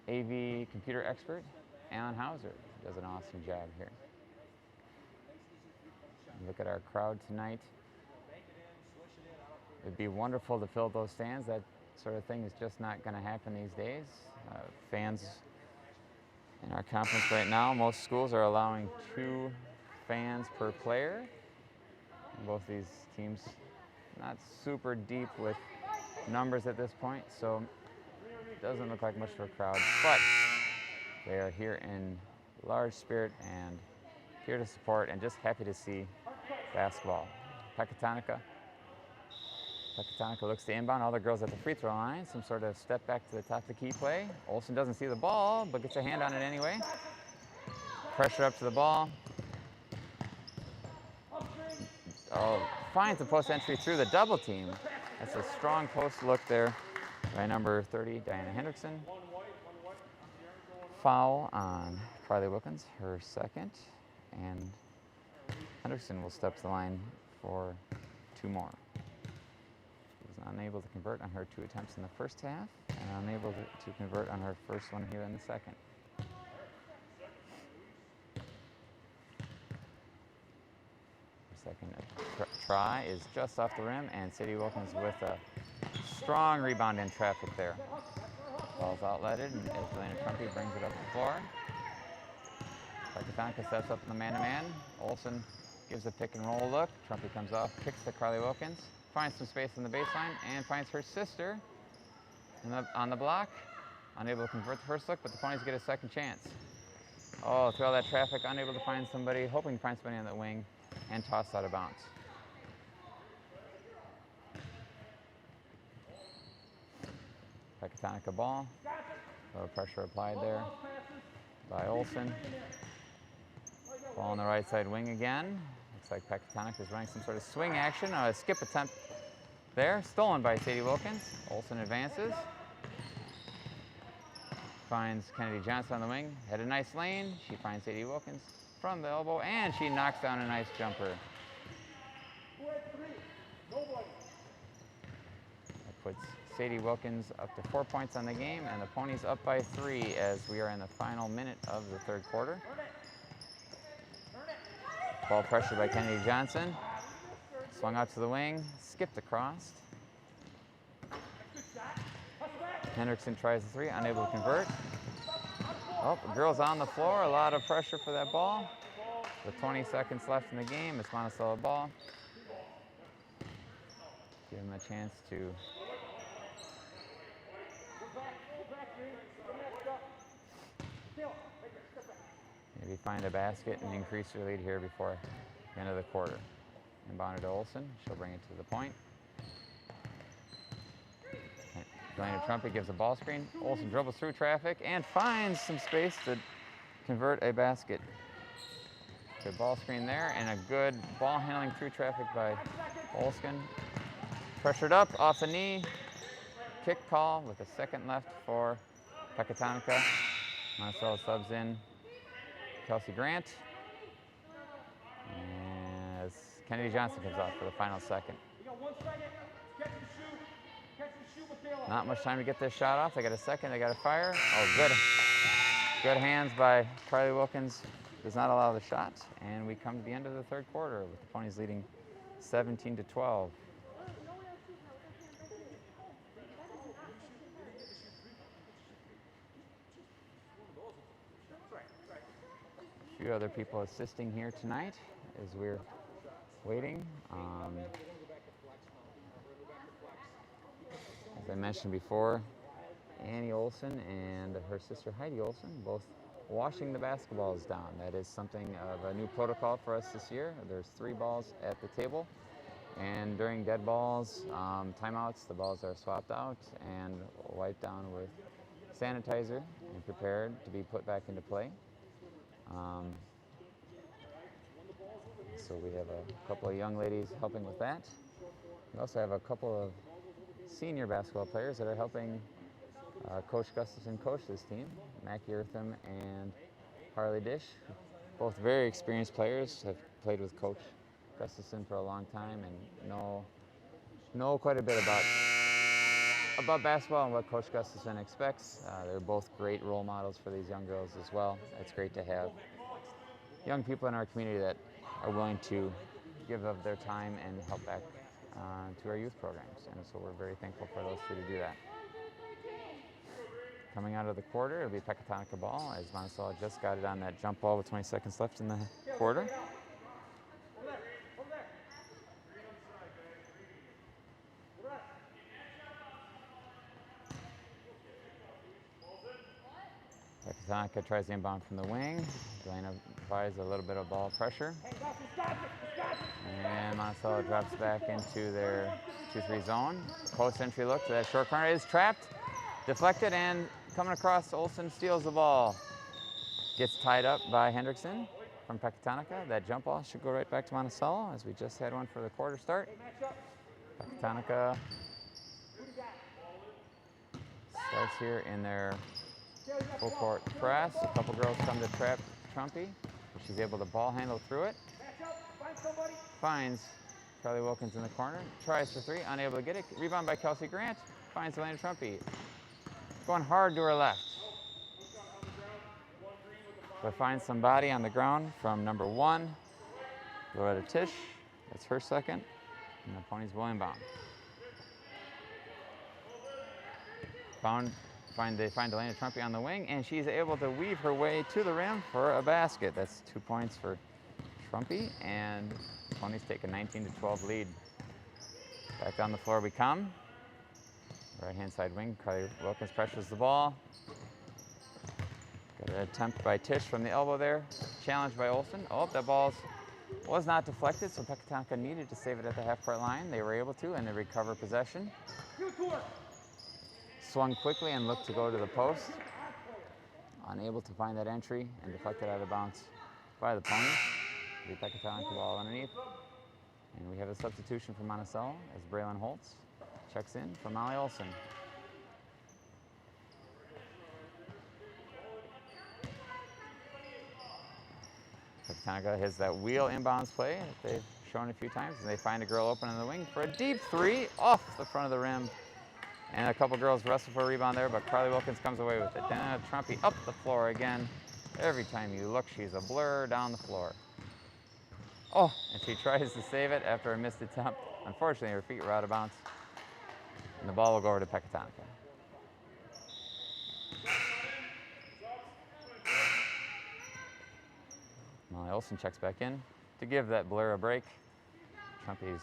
AV computer expert, Alan Hauser. Does an awesome job here. Look at our crowd tonight. It'd be wonderful to fill those stands. That sort of thing is just not going to happen these days. Fans in our conference right now, most schools are allowing 2 fans per player. Both these teams not super deep with numbers at this point, so it doesn't look like much of a crowd, but they are here in large spirit and here to support and just happy to see basketball. Pecatonica looks to inbound. All the girls at the free throw line. Some sort of step back to the top of the key play. Olsen doesn't see the ball, but gets a hand on it anyway. Pressure up to the ball. Oh, finds the post entry through the double team. That's a strong post look there by number 30, Diana Hendrickson. Foul on Carly Wilkins, her second. And Hendrickson will step to the line for 2 more. She was unable to convert on her 2 attempts in the first half and unable to convert on her first one here in the second. Her second try is just off the rim, and Sadie Wilkins with a strong rebound in traffic there. Ball's outletted, and Elena Trumpy brings it up the floor. Pecatonica steps up in the man-to-man. Olsen gives a pick and roll look. Trumpy comes off, kicks to Carly Wilkins, finds some space in the baseline, and finds her sister on the block. Unable to convert the first look, but the Ponies get a second chance. Oh, through all that traffic, unable to find somebody, hoping to find somebody on the wing, and tossed out of bounds. Pecatonica ball. A little pressure applied there by Olsen. Ball on the right side wing again. Looks like Pecatonica is running some sort of swing action. A skip attempt there, stolen by Sadie Wilkins. Olsen advances. Finds Kennedy Johnson on the wing. Had a nice lane. She finds Sadie Wilkins from the elbow, and she knocks down a nice jumper. That puts Sadie Wilkins up to 4 points on the game, and the Ponies up by 3 as we are in the final minute of the third quarter. Ball pressure by Kennedy Johnson. Swung out to the wing, skipped across. Hendrickson tries the 3, unable to convert. Oh, the girl's on the floor, a lot of pressure for that ball. With 20 seconds left in the game, it's Monticello ball. Give them a chance to maybe find a basket and increase your lead here before the end of the quarter. Inbounded to Olsen, she'll bring it to the point. Elena Trumpy gives a ball screen. Olsen dribbles through traffic and finds some space to convert a basket. Good ball screen there and a good ball handling through traffic by Olsen. Pressured up off the knee. Kick call with a second left for Pecatonica. Monticello subs in Kelsey Grant. And as Kennedy Johnson comes off for the final second. Not much time to get this shot off. They got a second, they got to fire. Oh, good hands by Carly Wilkins. Does not allow the shot. And we come to the end of the third quarter with the Ponies leading 17-12. A few other people assisting here tonight as we're waiting. As I mentioned before, Annie Olson and her sister Heidi Olson both washing the basketballs down. That is something of a new protocol for us this year. There's 3 balls at the table, and during dead balls, timeouts, the balls are swapped out and wiped down with sanitizer and prepared to be put back into play. So we have a couple of young ladies helping with that. We also have a couple of senior basketball players that are helping Coach Gustafson coach this team, Mackie Eartham and Harley Dish. Both very experienced players, have played with Coach Gustafson for a long time and know quite a bit about basketball and what Coach Gustafson expects. They're both great role models for these young girls as well. It's great to have young people in our community that are willing to give of their time and help back to our youth programs. And so we're very thankful for those 2 to do that. Coming out of the quarter, it'll be Pecatonica ball as Monticello just got it on that jump ball with 20 seconds left in the quarter. Pecatonica tries the inbound from the wing. Delana provides a little bit of ball pressure. And Monticello drops back into their 2-3 zone. Post entry look to that short corner is trapped, deflected, and coming across, Olson steals the ball. Gets tied up by Hendrickson from Pecatonica. That jump ball should go right back to Monticello as we just had one for the quarter start. Pecatonica starts here in their full court press. A couple girls come to trap Trumpy. She's able to ball handle through it. Finds Carly Wilkins in the corner. Tries for 3, unable to get it. Rebound by Kelsey Grant. Finds Elena Trumpy. Going hard to her left. But finds somebody on the ground from number 1, Loretta Tisch. That's her second. And the Ponies will inbound. They find Elena Trumpy on the wing, and she's able to weave her way to the rim for a basket. That's 2 points for Trumpy, and the Ponies take a 19-12 lead. Back down the floor we come. Right-hand side wing, Carly Wilkins pressures the ball. Got an attempt by Tisch from the elbow there. Challenged by Olson. Oh, that ball was not deflected, so Pecatonica needed to save it at the half-court line. They were able to, and they recover possession. Swung quickly and looked to go to the post. Unable to find that entry and deflected out of bounds by the Ponies. The Pecatonica ball underneath. And we have a substitution for Monticello as Braylon Holtz checks in for Molly Olson. Pecatonica has that wheel inbounds play that they've shown a few times, and they find a girl open in the wing for a deep 3 off the front of the rim. And a couple girls wrestle for a rebound there, but Carly Wilkins comes away with it. Then Trumpy up the floor again. Every time you look, she's a blur down the floor. Oh, and she tries to save it after a missed attempt. Unfortunately, her feet were out of bounds. And the ball will go over to Pecatonica. Molly Olson checks back in to give that blur a break. Trumpy's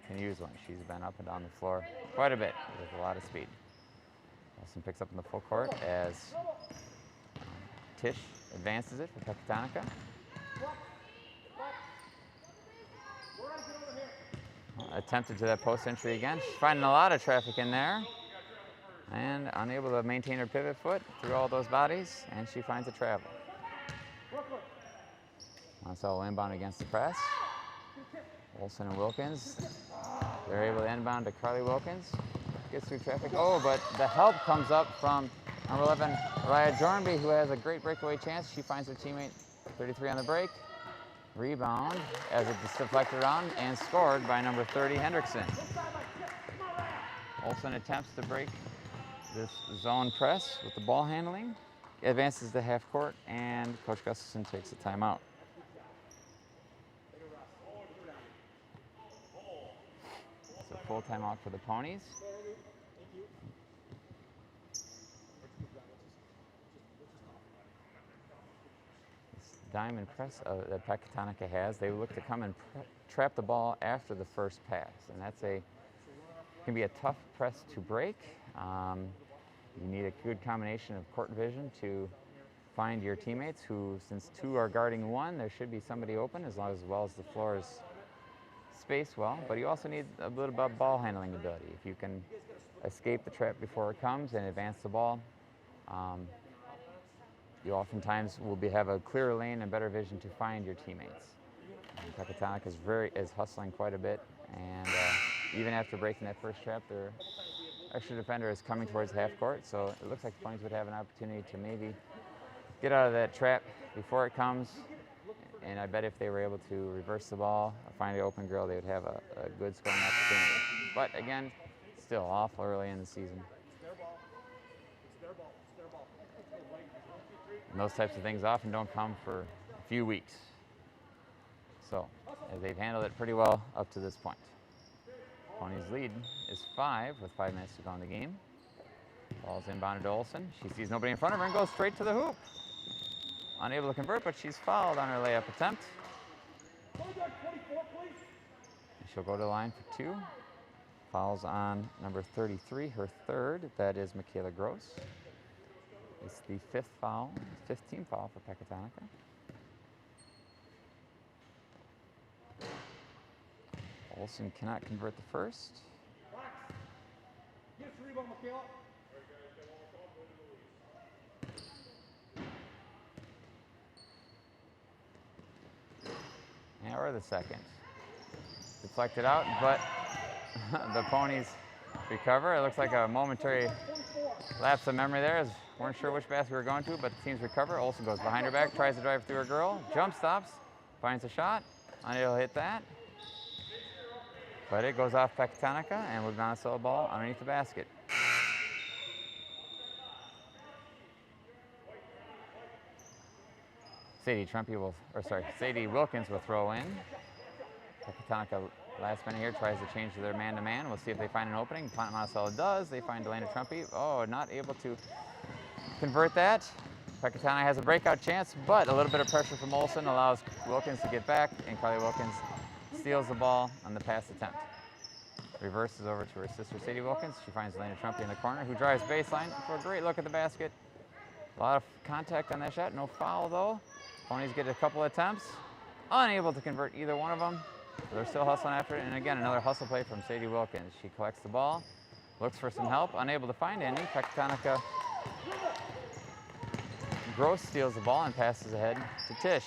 can use one. She's been up and down the floor quite a bit with a lot of speed. Olson picks up in the full court as Tisch advances it for Pecatonica. Attempted to that post entry again. She's finding a lot of traffic in there and unable to maintain her pivot foot through all those bodies, and she finds a travel. Monticello inbound against the press. Olson and Wilkins, they're able to inbound to Carly Wilkins. Gets through traffic. Oh, but the help comes up from number 11, Raya Jornby, who has a great breakaway chance. She finds her teammate, 33 on the break. Rebound as it deflected around and scored by number 30, Hendrickson. Olson attempts to break this zone press with the ball handling. Advances to half court, and Coach Gustafson takes a timeout. It's a full timeout for the Ponies. diamond press that Pecatonica has. They look to come and trap the ball after the first pass, and that's can be a tough press to break. You need a good combination of court vision to find your teammates who, since two are guarding one, there should be somebody open as well as the floor is spaced well. But you also need a little bit of ball handling ability. If you can escape the trap before it comes and advance the ball, you oftentimes will have a clearer lane and better vision to find your teammates. Pecatonica is hustling quite a bit, and even after breaking that first trap, their extra defender is coming towards half court, so it looks like the Ponies would have an opportunity to maybe get out of that trap before it comes. And I bet if they were able to reverse the ball or find the open girl, they would have a good scoring opportunity. But again, still awful early in the season. And those types of things often don't come for a few weeks. So, they've handled it pretty well up to this point. Ponies' lead is 5 with 5 minutes to go in the game. Ball's inbounded to Olsen. She sees nobody in front of her and goes straight to the hoop. Unable to convert, but she's fouled on her layup attempt. And she'll go to the line for 2. Fouls on number 33, her third. That is Michaela Gross. It's the 15th foul for Pecatonica. Olsen cannot convert the first. Or the second. Deflected out, but the Ponies recover. It looks like a momentary lapse of memory there, as weren't sure which basket we were going to, but the teams recover. Olsen goes behind her back, tries to drive through her girl, jump stops, finds a shot, unable to hit that. But it goes off Pecatonica and with Monticello ball underneath the basket. Sadie Wilkins will throw in. Pecatonica last minute here tries to change to their man-to-man. We'll see if they find an opening. Monticello does. They find Delana Trumpy. Oh, not able to convert that. Pecatonica has a breakout chance, but a little bit of pressure from Olsen allows Wilkins to get back, and Carly Wilkins steals the ball on the pass attempt. Reverses over to her sister, Sadie Wilkins. She finds Delana Trumpy in the corner, who drives baseline for a great look at the basket. A lot of contact on that shot. No foul, though. Ponies get a couple attempts, unable to convert either one of them. So they're still hustling after it, and again, another hustle play from Sadie Wilkins. She collects the ball, looks for some help, unable to find any. Pecatonica Gross steals the ball and passes ahead to Tish.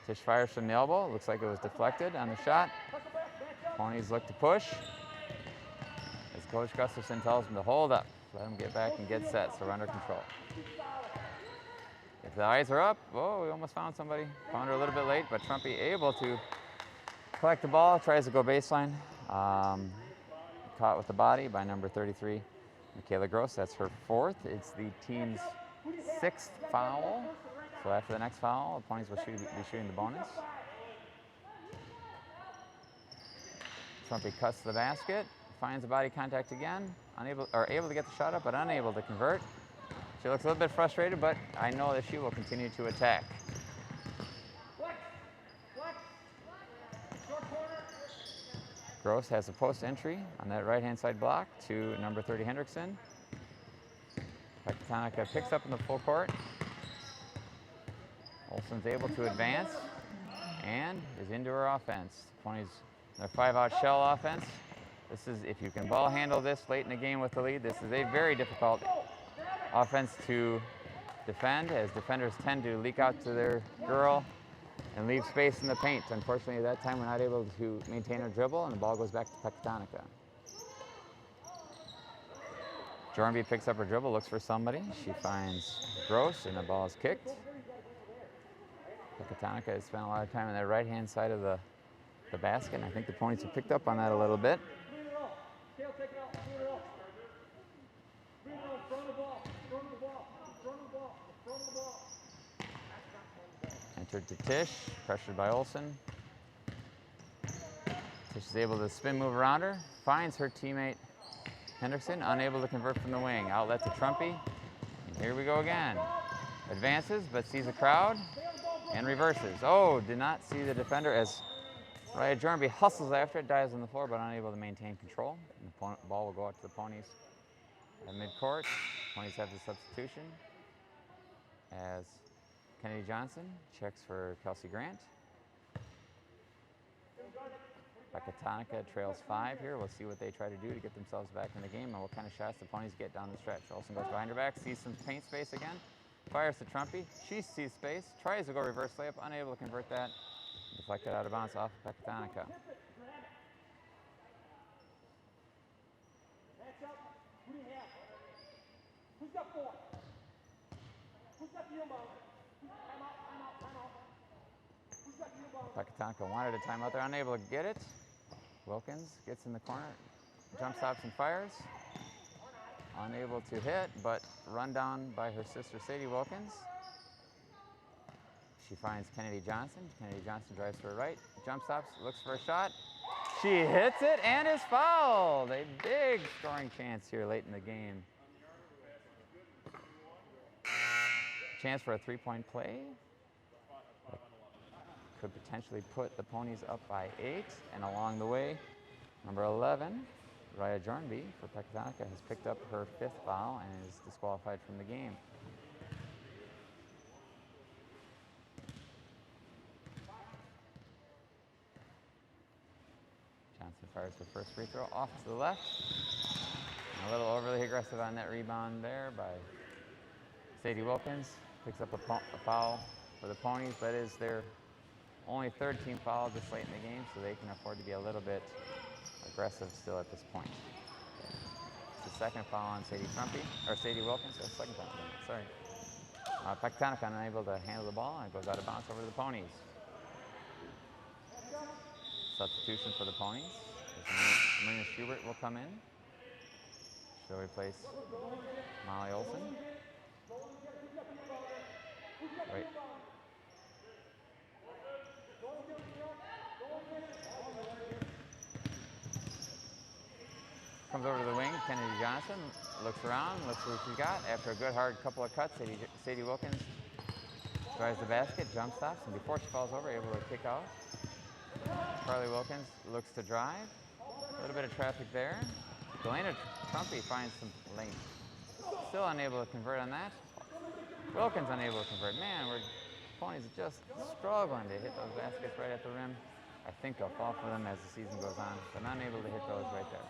Tish fires from the elbow. Looks like it was deflected on the shot. Ponies look to push, as Coach Gustafson tells them to hold up. Let them get back and get set, so we're under control. If the eyes are up, oh, we almost found somebody. Found her a little bit late, but Trumpy able to collect the ball, tries to go baseline. Caught with the body by number 33, Michaela Gross. That's her 4th. It's the team's 6th foul. So after the next foul, the Ponies will be shooting the bonus. Trumpy cuts the basket, finds the body contact again, able to get the shot up, but unable to convert. She looks a little bit frustrated, but I know that she will continue to attack. Gross has a post entry on that right-hand side block to number 30 Hendrickson. Pecatonica picks up in the full court. Olsen's able to advance and is into her offense. Ponies, their 5-out shell offense. This is, if you can ball handle this late in the game with the lead, this is a very difficult offense to defend, as defenders tend to leak out to their girl and leave space in the paint. Unfortunately, at that time, we're not able to maintain our dribble, and the ball goes back to Pecatonica. Jornby picks up her dribble, looks for somebody. She finds Gross, and the ball is kicked. Pecatonica has spent a lot of time on the right-hand side of the basket, and I think the Ponies have picked up on that a little bit. Entered to Tish, pressured by Olsen. Tish is able to spin move around her, finds her teammate Hendrickson, unable to convert from the wing. Outlet to Trumpy. And here we go again. Advances, but sees a crowd. and reverses. Oh, did not see the defender as Raya Jornby hustles after it, dives on the floor, but unable to maintain control. And the ball will go out to the Ponies at midcourt. Ponies have the substitution as Kennedy Johnson checks for Kelsey Grant. Pecatonica trails 5 here. We'll see what they try to do to get themselves back in the game and what kind of shots the Ponies get down the stretch. Olsen goes behind her back, sees some paint space again, fires to Trumpy. She sees space, tries to go reverse layup, unable to convert that. Deflected out of bounds off of Pecatonica. Pecatonica wanted a timeout there, unable to get it. Wilkins gets in the corner, jump stops and fires. Unable to hit, but run down by her sister Sadie Wilkins. She finds Kennedy Johnson. Kennedy Johnson drives to her right, jump stops, looks for a shot. She hits it and is fouled. A big scoring chance here late in the game. Chance for a 3-point play. Could potentially put the Ponies up by 8. And along the way, number 11, Raya Jornby for Pecatonica has picked up her 5th foul and is disqualified from the game. Johnson fires her first free throw off to the left. And a little overly aggressive on that rebound there by Sadie Wilkins. Picks up a foul for the Ponies. That is their only 3rd team foul this late in the game, so they can afford to be a little bit aggressive still at this point. It's the 2nd foul on Sadie Wilkins. Oh, 2nd time, sorry. Pecatonica unable to handle the ball, and it goes out of bounds over to the Ponies. Substitution for the Ponies. Marina Schubert will come in. She'll replace Molly Olsen. Right. Comes over to the wing, Kennedy Johnson looks around, looks what she's got. After a good hard couple of cuts, Sadie Wilkins drives the basket, jump stops, and before she falls over, able to kick out. Carly Wilkins looks to drive. A little bit of traffic there. Delana Trumpy finds some lane. Still unable to convert on that. Wilkins unable to convert. Man, Ponies are just struggling to hit those baskets right at the rim. I think they'll fall for them as the season goes on, but unable to hit those right there.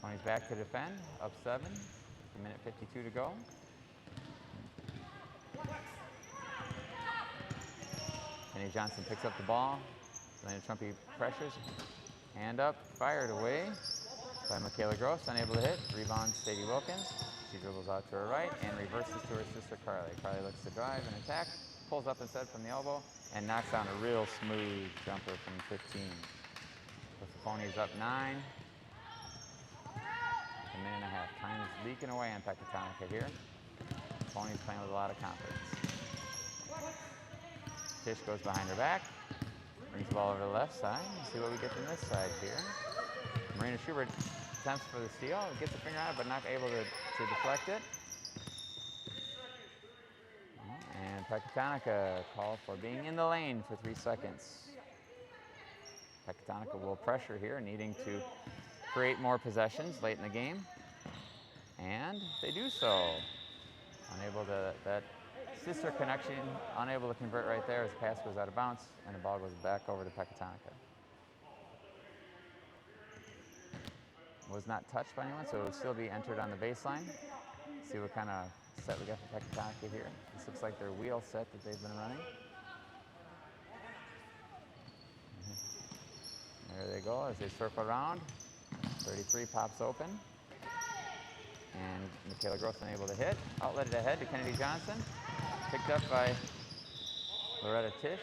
Ponies back to defend, up 7, a minute 52 to go. Kenny Johnson picks up the ball. Delana Trumpy pressures, hand up, fired away by Michaela Gross, unable to hit. Rebound, Sadie Wilkins. She dribbles out to her right and reverses to her sister Carly. Carly looks to drive and attack, pulls up instead from the elbow, and knocks down a real smooth jumper from 15. With the Ponies up 9. A minute and a half. Time is leaking away on Pecatonica here. Ponies playing with a lot of confidence. Tish goes behind her back. Brings the ball over to the left side. Let's see what we get from this side here. Marina Schubert attempts for the steal. Gets a finger on it, but not able to deflect it. And Pecatonica called for being in the lane for 3 seconds. Pecatonica will pressure here, needing to create more possessions late in the game. And they do so. Unable to, that sister connection, unable to convert right there as the pass goes out of bounds and the ball goes back over to Pecatonica. Was not touched by anyone, so it will still be entered on the baseline. See what kind of set we got for Pecatonica here. This looks like their wheel set that they've been running. There they go as they circle around. 33 pops open. And Michaela Gross unable to hit. Outletted ahead to Kennedy Johnson. Picked up by Loretta Tish.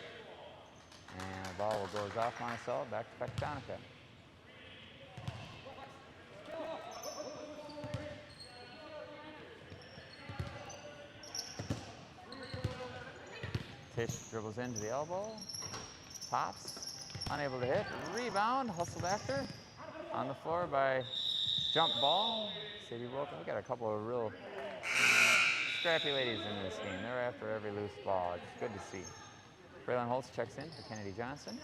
And the ball goes off Monticello, back to Pecatonica. Tish dribbles into the elbow, pops, unable to hit, rebound, hustled after, on the floor by jump ball. Sadie Wilkins, we got a couple of real scrappy ladies in this game. They're after every loose ball. It's good to see. Braylon Holtz checks in for Kennedy Johnson.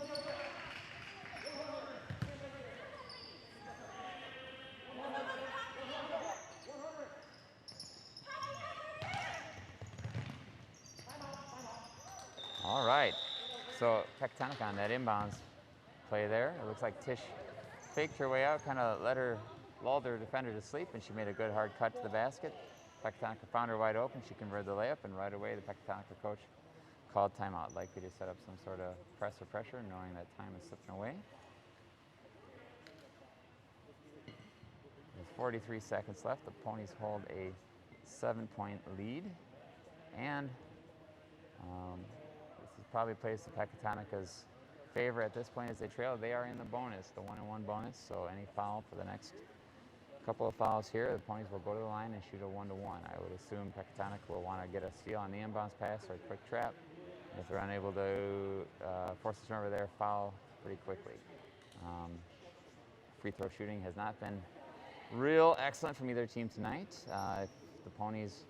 All right, so Pecatonica on that inbounds play there. It looks like Tish faked her way out, kind of lulled her defender to sleep, and she made a good hard cut to the basket. Pecatonica found her wide open. She converted the layup, and right away the Pecatonica coach called timeout, likely to set up some sort of press or pressure, knowing that time is slipping away. With 43 seconds left, the Ponies hold a 7-point lead, and this probably plays to Pecatonica's favor at this point as they trail. They are in the bonus, the 1-and-1 bonus, so any foul for the next couple of fouls here, the Ponies will go to the line and shoot a 1-to-1. I would assume Pecatonica will want to get a steal on the inbounds pass or a quick trap. If they're unable to force a turnover there, foul pretty quickly. Free throw shooting has not been real excellent from either team tonight. If the Ponies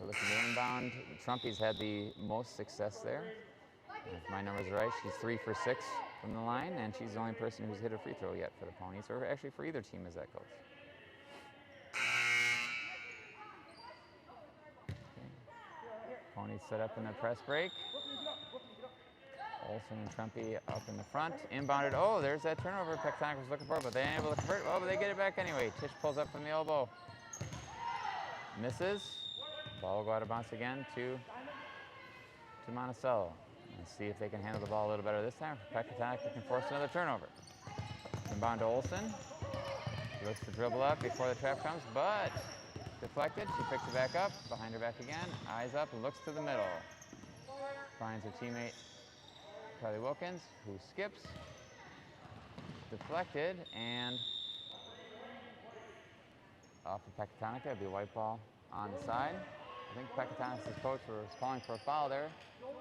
are looking to inbound, Trumpy's had the most success there. If my numbers are right, she's 3 for 6 from the line, and she's the only person who's hit a free throw yet for the Ponies, or actually for either team as that goes. Okay. Ponies set up in the press break. Olsen and Trumpy up in the front. Inbounded. Oh, there's that turnover Pecatonica was looking for, but they ain't able to convert. Oh, but they get it back anyway. Tish pulls up from the elbow. Misses. Ball will go out of bounds again to Monticello. Let's see if they can handle the ball a little better this time. Pecatonica can force another turnover. Inbound to Olsen. Looks to dribble up before the trap comes, but deflected. She picks it back up. Behind her back again. Eyes up and looks to the middle. Finds her teammate Carly Wilkins, who skips. Deflected and off of Pecatonica. It'll be a white ball on the side. I think Pecatonica's coach was calling for a foul there.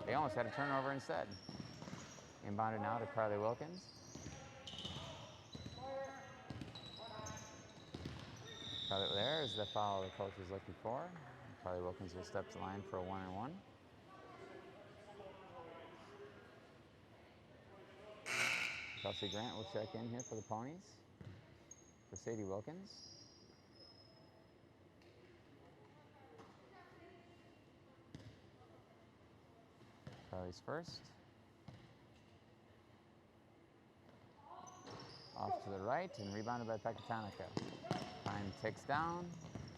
They almost had a turnover instead. Inbounded now to Carly Wilkins. There is the foul the coach was looking for. Carly Wilkins will step to the line for a 1-and-1. Kelsey Grant will check in here for the Ponies. For Sadie Wilkins. Carly's first. Off to the right and rebounded by Pecatonica. Time ticks down.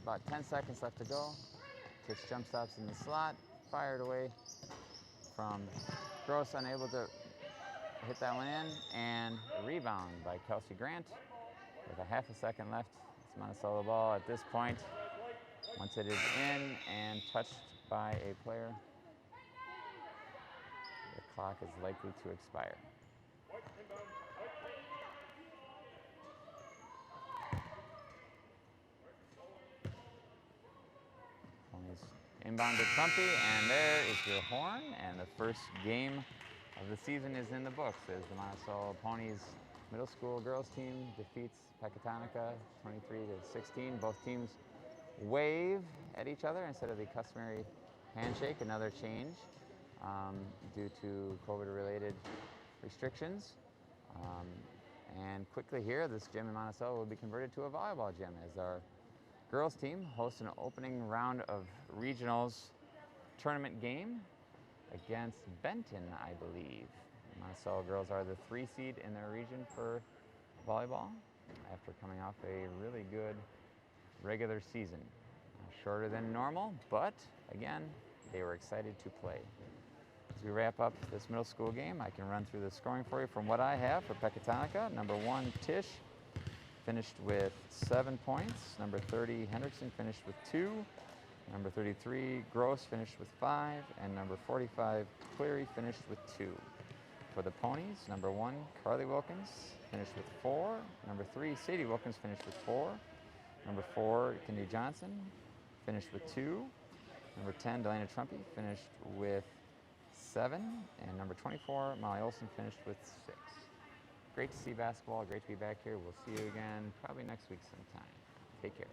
About 10 seconds left to go. Tish jump stops in the slot. Fired away from Gross, unable to hit that one in. And a rebound by Kelsey Grant. With a half a second left, it's Monticello ball at this point. Once it is in and touched by a player, the clock is likely to expire. Inbound to Trumpy, and there is your horn, and the first game of the season is in the books as the Monticello Ponies middle school girls team defeats Pecatonica 23-16. Both teams wave at each other instead of the customary handshake, another change due to COVID-related restrictions. And quickly here, this gym in Monticello will be converted to a volleyball gym as our girls team hosts an opening round of regionals tournament game against Benton, I believe. Monticello girls are the 3 seed in their region for volleyball after coming off a really good regular season. Shorter than normal, but again, they were excited to play. As we wrap up this middle school game, I can run through the scoring for you from what I have for Pecatonica. Number 1, Tish, finished with 7 points. Number 30, Hendrickson, finished with 2. Number 33, Gross, finished with 5. And number 45, Cleary, finished with 2. For the Ponies, number 1, Carly Wilkins, finished with 4. Number 3, Sadie Wilkins, finished with 4. Number 4, Kennedy Johnson, finished with 2. Number 10, Delana Trumpy, finished with 7. And number 24, Molly Olsen, finished with 6. Great to see basketball. Great to be back here. We'll see you again probably next week sometime. Take care.